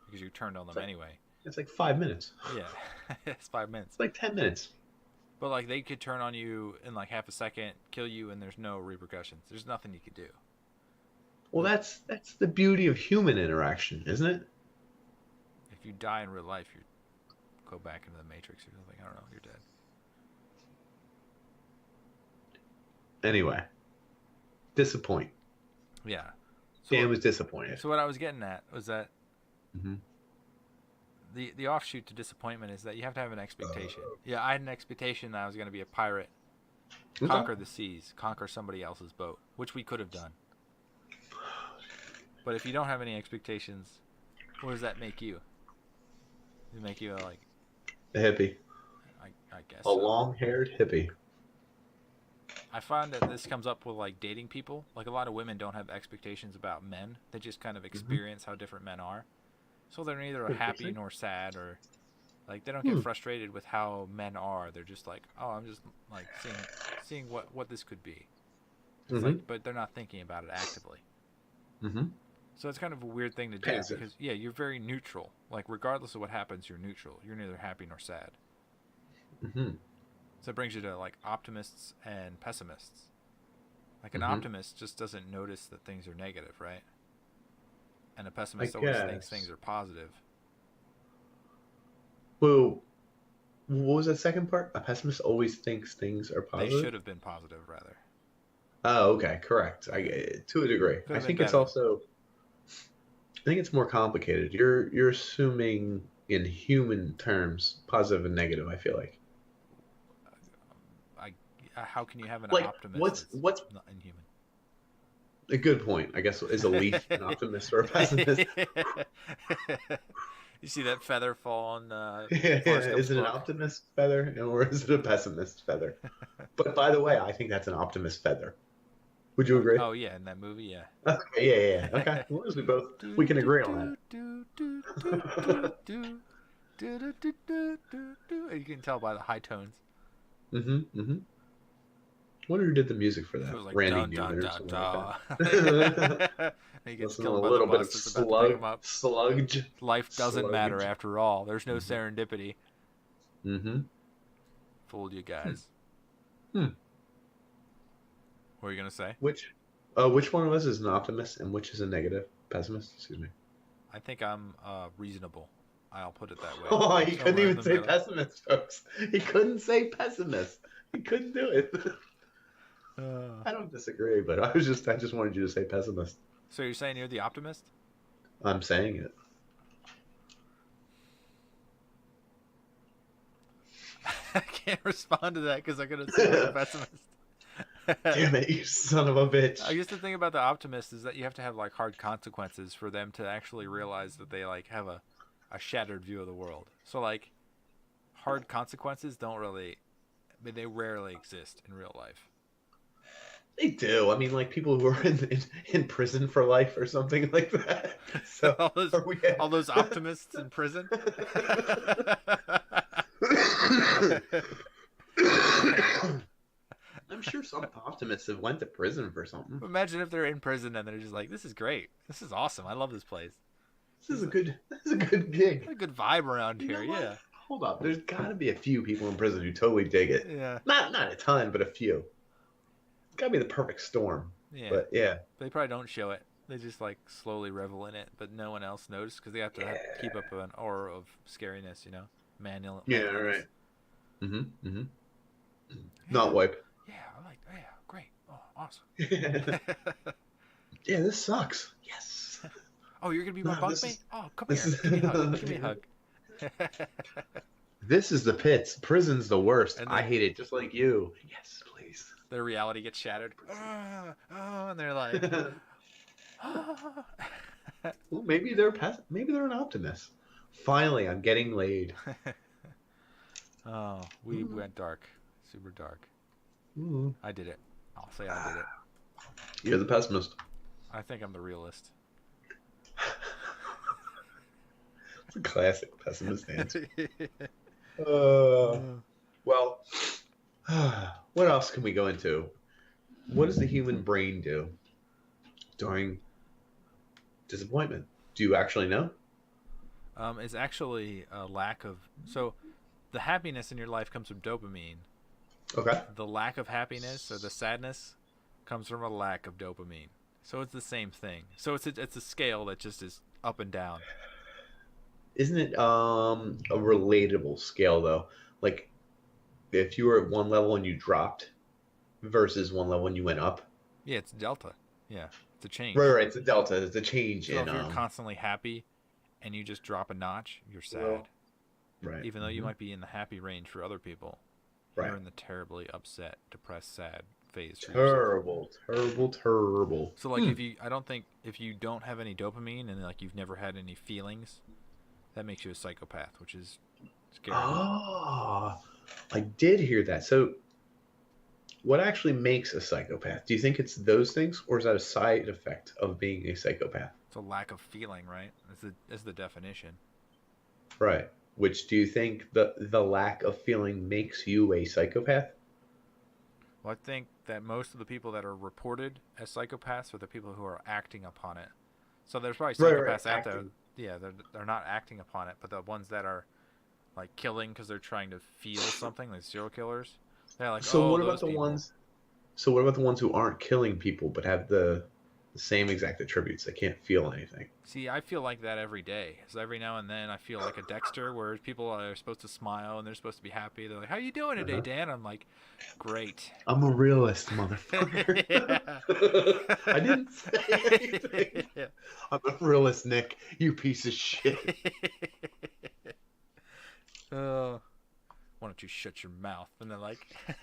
because you turned on them anyway. It's like 5 minutes. Yeah, it's 5 minutes. It's like 10 minutes. But like they could turn on you in like half a second, kill you, and there's no repercussions. There's nothing you could do. Well, that's the beauty of human interaction, isn't it? If you die in real life, you go back into the Matrix or something. I don't know. You're dead. Anyway, disappoint. Yeah. Dan was disappointed. So what I was getting at was that Hmm. the offshoot to disappointment is that you have to have an expectation. Yeah, I had an expectation that I was going to be a pirate, Okay. conquer the seas, conquer somebody else's boat, which we could have done. But if you don't have any expectations, what does that make you? Does it make you like A hippie. I guess A so. long-haired hippie. I find that this comes up with like dating people. Like a lot of women don't have expectations about men. They just kind of experience how different men are. So they're neither happy Interesting. nor sad or like they don't get frustrated with how men are. They're just like, "Oh, I'm just like seeing what this could be." It's like but they're not thinking about it actively. Mm-hmm. So it's kind of a weird thing to do Passive. because yeah, you're very neutral. Like regardless of what happens, you're neutral. You're neither happy nor sad. Mm-hmm. So it brings you to like optimists and pessimists. Like an Mhm. optimist just doesn't notice that things are negative, right? And a I pessimist always thinks guess. things are positive. Well, what was that second part? A pessimist always thinks things are They positive. should have been positive, rather. Oh, okay, correct. To a degree. Could I have been think it's better. also. I think it's more complicated. You're assuming in human terms, positive and negative. I feel like. I, how can you have an Like, optimist what's that's not inhuman? a good point? I guess is a leaf an optimist or a pessimist? You see that feather fall on Yeah, Forrest Gump's is it an book? optimist feather or is it a pessimist feather? But by the way, I think that's an optimist feather. Would you agree? Oh yeah, in that movie, yeah. Okay, yeah. Okay, as long as we can agree on You can tell by the high tones. that. Mm-hmm. Wonder who did the music for It that? was like Randy dun dun Newman or dun something dun. like that. And he gets Listen to a killed by the little bit of bus that's about to pick him up. sludge. Life doesn't matter Sludge. after all. There's no Mhm. serendipity. Mm-hmm. Fooled you guys. Hmm. What are you gonna say? Which one of us is an optimist and which is a negative pessimist? Excuse me. I think I'm reasonable. I'll put it that way. Oh, he couldn't Somewhere in even the say middle. pessimist, folks. He couldn't say pessimist. He couldn't do it. I don't disagree, but I just wanted you to say pessimist. So you're saying you're the optimist? I'm saying it. I can't respond to that because I'm gonna say you're the pessimist. Damn it, you son of a bitch. I used to think about the optimist is that you have to have like hard consequences for them to actually realize that they like have a shattered view of the world. So like hard consequences don't really, I mean, they rarely exist in real life. They do. I mean, like people who are in prison for life or something like that. So all those optimists in prison. I'm sure some optimists have went to prison for something. Imagine if they're in prison and they're just like, "This is great. This is awesome. I love this place. This is a good gig. A good vibe around You here." know what? Yeah. Hold up. There's got to be a few people in prison who totally dig it. Yeah. Not a ton, but a few. It's got to be the perfect storm. Yeah. But yeah. They probably don't show it. They just like slowly revel in it, but no one else notices because they have to keep up an aura of scariness, you know, manual. Yeah. Right. Not wipe. Yeah, I like. Yeah, great. Oh, awesome. Yeah, this sucks. Yes. Oh, you're gonna be my bunkmate? Oh, come this here. is- Give me a hug. Give me a hug. This is the pits. Prison's the worst. And I then- hate it just like you. Yes, please. Their reality gets shattered. And they're like, Well, maybe they're an optimist. Finally, I'm getting laid. oh, we went dark, super dark. Ooh. I did it. I'll say I did it. You're the pessimist. I think I'm the realist. It's a classic pessimist answer. Well, what else can we go into? What does the human brain do during disappointment? Do you actually know? It's actually a lack of. So, the happiness in your life comes from dopamine. Okay. The lack of happiness or the sadness comes from a lack of dopamine. So it's the same thing. So it's a scale that just is up and down. Isn't it a relatable scale though? Like if you were at one level and you dropped versus one level and you went up. Yeah, it's delta. Yeah, it's a change. Right. It's a delta. It's a change So in. if you're constantly happy and you just drop a notch, you're sad. Right. Even though you might be in the happy range for other people, Right. you're in the terribly upset, depressed, sad phase. For yourself. Terrible. So like if you don't have any dopamine and like you've never had any feelings, that makes you a psychopath, which is scary. Ah, I did hear that. So, what actually makes a psychopath? Do you think it's those things, or is that a side effect of being a psychopath? It's a lack of feeling, right? That's the definition. Right. Which do you think the lack of feeling makes you a psychopath? Well, I think that most of the people that are reported as psychopaths are the people who are acting upon it. So there's probably psychopaths out there. Yeah, they're not acting upon it, but the ones that are like killing because they're trying to feel something, like serial killers, they're like, So oh, what about those the people. ones? So what about the ones who aren't killing people but have the same exact attributes? They can't feel anything. See, I feel like that every day. So every now and then I feel like a Dexter where people are supposed to smile and they're supposed to be happy. They're like, how you doing today, Dan? I'm like, great. I'm a realist, motherfucker. Yeah. I didn't say anything. Yeah. I'm a realist, Nick. You piece of shit. Why don't you shut your mouth? And then like,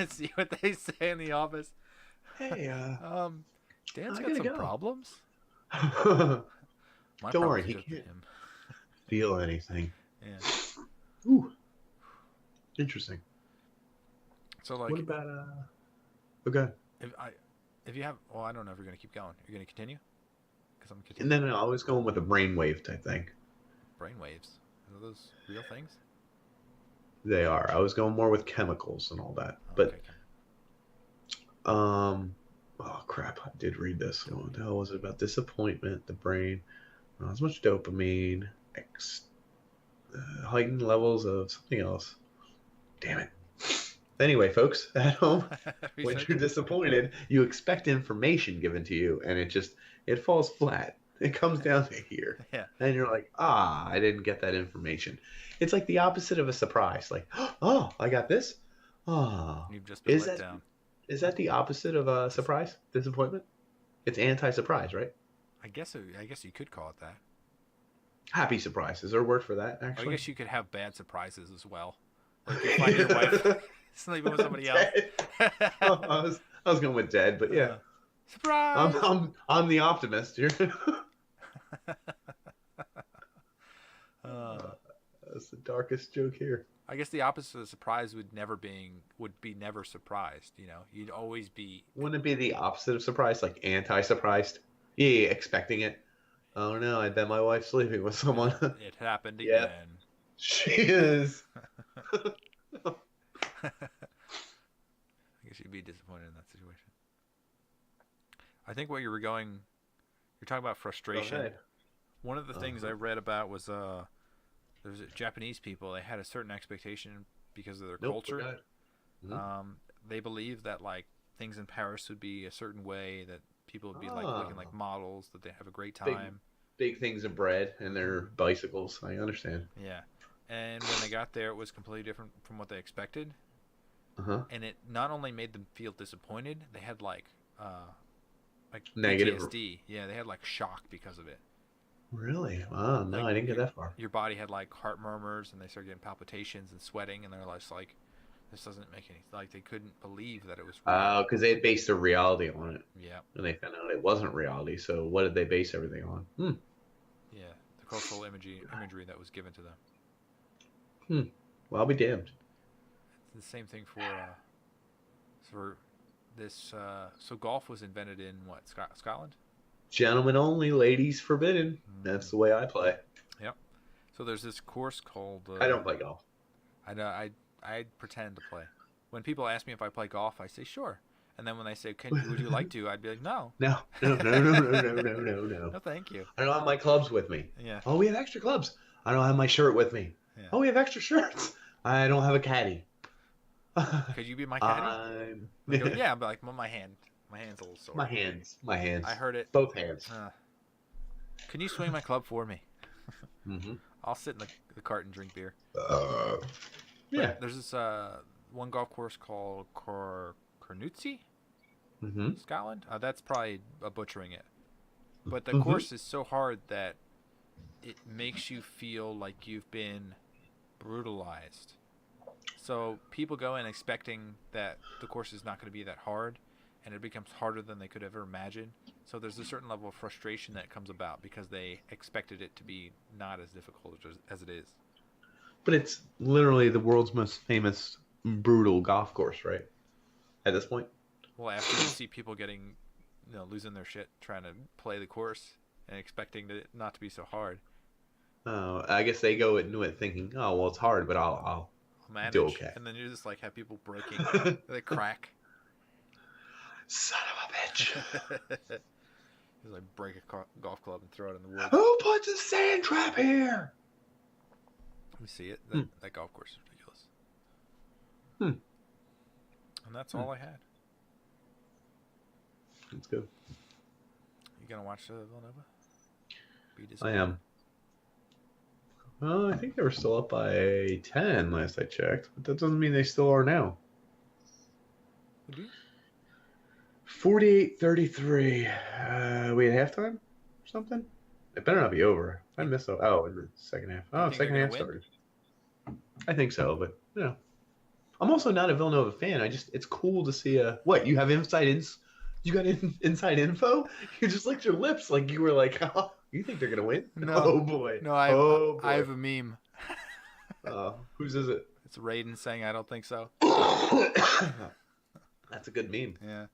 see what they say in the office. Hey, Dan's I got gotta some go. problems. My Don't worry, problems he are just can't him. feel anything. Yeah. Ooh, interesting. So like, What about Okay. if you have, well, I don't know if you're gonna keep going. You're gonna continue? Because I'm And continuing. then I was going with a brainwave type thing. Brainwaves. Are those real things? They are. I was going more with chemicals and all that. But Okay. oh crap! I did read this. What the hell was it about? Disappointment, the brain, not as much dopamine, heightened levels of something else. Damn it. Anyway, folks at home, when Research you're it. disappointed, you expect information given to you, and it falls flat. It comes down to here. Yeah. And you're like, I didn't get that information. It's like the opposite of a surprise. Like, oh, I got this. Oh, You've just been is let that down. is that the opposite of a surprise? Disappointment? It's anti-surprise, right? I guess you could call it that. Happy surprise. Is there a word for that, I actually? guess you could have bad surprises as well. Like you find your wife sleeping with somebody else. Oh, I was going with dead, but yeah. Surprise! I'm the optimist here. Uh, That's the darkest joke here. I guess the opposite of surprise would be never surprised. You know, you'd always be. Wouldn't it be the opposite of surprise, like anti-surprised? Yeah, expecting it. Oh no, I bet my wife's sleeping with someone. It happened Yep. again. She is. I guess you'd be disappointed in that situation. I think what you're talking about frustration. Go ahead. One of the things I read about was there's Japanese people. They had a certain expectation because of their culture. Go ahead. Mhm. They believe that like things in Paris would be a certain way, that people would be like looking like models, that they have a great time. Big things of bread and their bicycles. I understand. Yeah. And when they got there, it was completely different from what they expected. Uh-huh. And it not only made them feel disappointed, they had like Negative. PTSD. Yeah, they had like shock because of it. Really? Wow, no, Like, I didn't get that far. Your body had like heart murmurs, and they started getting palpitations and sweating, and they're just like, this doesn't make any, like they couldn't believe that it was real. Because they had based their reality on it. Yeah. And they found out it wasn't reality. So what did they base everything on? Yeah, the cultural imagery that was given to them. Well, I'll be damned. It's the same thing for this. So golf was invented in what, Scotland? Gentlemen only, ladies forbidden. That's the way I play. Yep. So there's this course called. I don't play golf. I pretend to play. When people ask me if I play golf, I say sure. And then when they say, would you like to? I'd be like, no. No. No, Thank you. I don't have my clubs with me. Yeah. Oh, we have extra clubs. I don't have my shirt with me. Yeah. Oh, we have extra shirts. I don't have a caddy. Could you be my caddy? Yeah, I'm like, well, my hand's a little sore. My hands. I heard it. Both hands. Can you swing my club for me? Mm-hmm. I'll sit in the cart and drink beer. Yeah. There's this one golf course called Cornutzi, Scotland. That's probably butchering it. But the course is so hard that it makes you feel like you've been brutalized. So people go in expecting that the course is not going to be that hard, and it becomes harder than they could ever imagine. So there's a certain level of frustration that comes about because they expected it to be not as difficult as it is. But it's literally the world's most famous brutal golf course, right? At this point? Well, after you see people getting, losing their shit trying to play the course and expecting it not to be so hard. Oh, I guess they go into it thinking, oh, well, it's hard, but I'll manage. Do okay. And then you just like have people breaking, they crack. Son of a bitch. Just like break a golf club and throw it in the woods. Who puts a sand trap here? Let me see it. That golf course is ridiculous. And that's all I had. That's good. You gonna watch Villanova? I am. Well, I think they were still up by 10 last I checked, but that doesn't mean they still are now. 48-33. We at halftime or something? It better not be over. I missed it. Oh, in the second half. Oh, second half started. I think so, but I'm also not a Villanova fan. It's cool to see what you have you got inside info? You just licked your lips like you were like, oh, you think they're gonna win? No. Oh boy. No, I have a meme. Whose is it? It's Raiden saying, "I don't think so." That's a good meme. Yeah.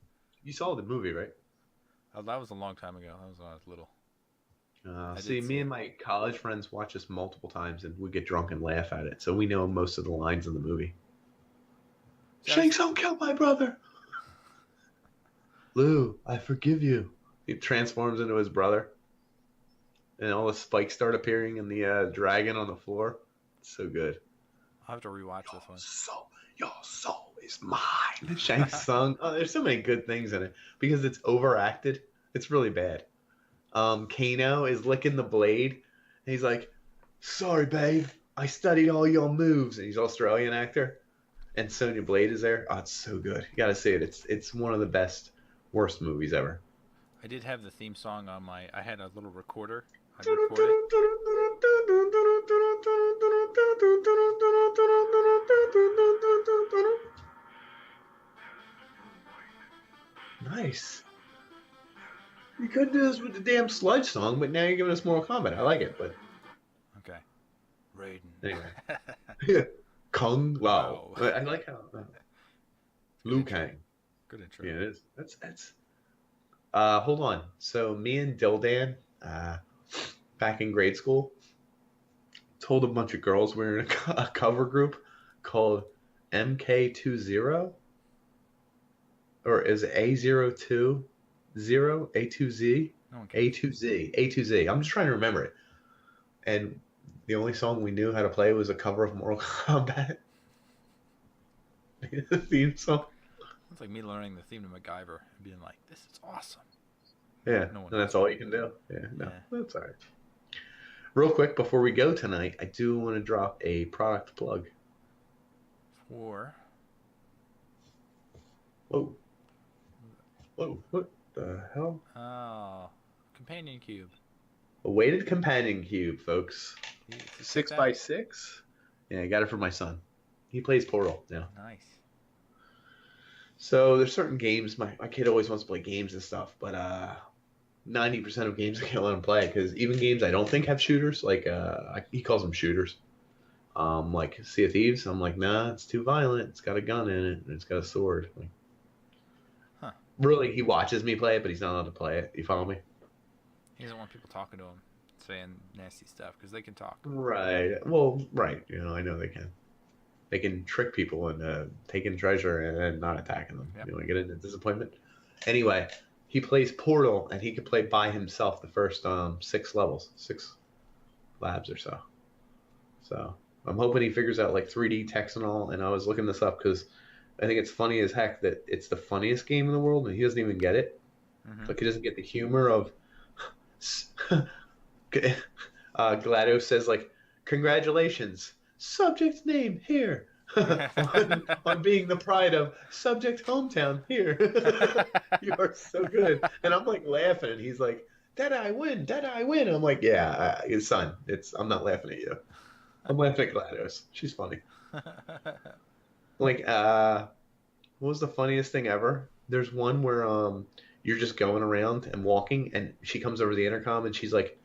You saw the movie, right? Oh, that was a long time ago. That was when I was little. See, me and my college friends watch this multiple times, and we get drunk and laugh at it, so we know most of the lines in the movie. Shanks, don't kill my brother. Lou, I forgive you. He transforms into his brother, and all the spikes start appearing in the dragon on the floor. It's so good. I'll have to rewatch this one. Your soul is mine. Shanks sung. Oh, there's so many good things in it because it's overacted. It's really bad. Kano is licking the blade. And he's like, "Sorry, babe, I studied all your moves." And he's an Australian actor. And Sonya Blade is there. Oh, it's so good. You gotta see it. It's one of the best, worst movies ever. I did have the theme song on my. I had a little recorder. I'd record it. Nice. You could do this with the damn sludge song, but now you're giving us Mortal Kombat. I like it, but Okay. Raiden. anyway. Kung Lao. Wow. I like how Liu Kang. Good intro. Yeah, it is. That's. Hold on. So me and Dildan, back in grade school, told a bunch of girls we were in a cover group called MK20, or is it A020, A2Z, A2Z. I'm just trying to remember it. And the only song we knew how to play was a cover of Mortal Kombat. The theme song. It's like me learning the theme to MacGyver and being like, "This is awesome." Yeah, No one and that's knows. all you can do. Yeah, no, Yeah. that's all right. Real quick, before we go tonight, I do want to drop a product plug. For Whoa. What the hell? companion cube. A weighted companion cube, folks. You 6 check by that? 6. Yeah, I got it for my son. He plays Portal now. Nice. So there's certain games. My kid always wants to play games and stuff, but 90% of games I can't let him play because even games I don't think have shooters, like he calls them shooters. Like Sea of Thieves, I'm like, nah, it's too violent. It's got a gun in it and it's got a sword. Like, Huh. really, he watches me play it, but he's not allowed to play it. You follow me? He doesn't want people talking to him, saying nasty stuff because they can talk. Right. Well, right. I know they can. They can trick people into taking treasure and then not attacking them. Yep. You want to get into disappointment? Anyway, he plays Portal, and he can play by himself the first 6 levels, 6 labs or so. So I'm hoping he figures out like 3D text and all. And I was looking this up because I think it's funny as heck that it's the funniest game in the world, and he doesn't even get it. Mm-hmm. Like he doesn't get the humor of. GLaDOS says like, "Congratulations, subject name here." on being the pride of subject hometown here. You are so good. And I'm like laughing, and he's like, "Dad, I win. Dad, I win." I'm like, "Yeah, son, I'm not laughing at you. I'm laughing at GLaDOS. She's funny." Like, what was the funniest thing ever? There's one where you're just going around and walking, and she comes over the intercom, and she's like,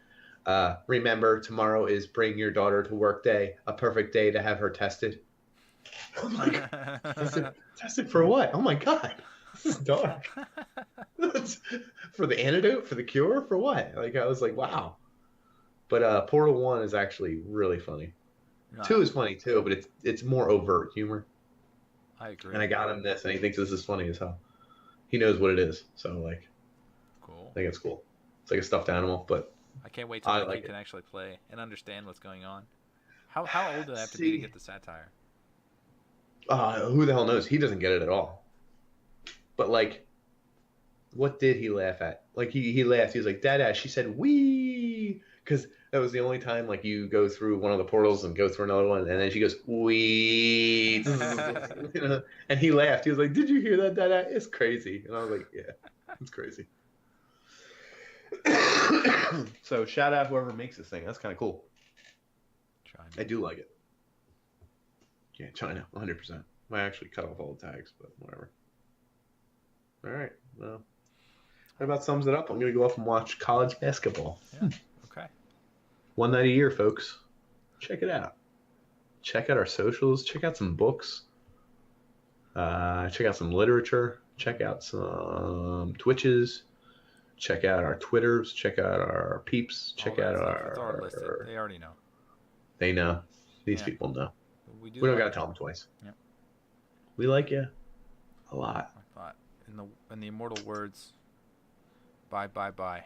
"Remember, tomorrow is bring your daughter to work day, a perfect day to have her tested." I'm like, tested for what? Oh my god, this is dark. For the antidote, for the cure, for what? Like, I was like, wow. But Portal 1 is actually really funny. 2 is funny too, but it's more overt humor. I agree. And I got him this, and he thinks this is funny as hell. He knows what it is, so like, Cool. I think it's cool. It's like a stuffed animal, but I can't wait till I my like kid it. can actually play and understand what's going on. How old do I have to be to See. get the satire? Who the hell knows? He doesn't get it at all. But like, what did he laugh at? Like he laughed. He was like, "Dada." She said, "Wee," because that was the only time like you go through one of the portals and go through another one, and then she goes, "Wee," and he laughed. He was like, "Did you hear that, Dada? It's crazy." And I was like, "Yeah, it's crazy." So shout out whoever makes this thing. That's kind of cool. China. I do like it. Yeah, China, 100%. I actually cut off all the tags, but whatever. All right. Well, that about sums it up. I'm going to go off and watch college basketball. Yeah. Okay. One night a year, folks. Check it out. Check out our socials. Check out some books. Check out some literature. Check out some Twitches. Check out our Twitters. Check out our peeps. Check out It's all listed. our... They already know. They know. These Yeah. people know. We We don't like got to tell them twice. Yeah. We like you a lot. I thought in the immortal words, bye bye bye.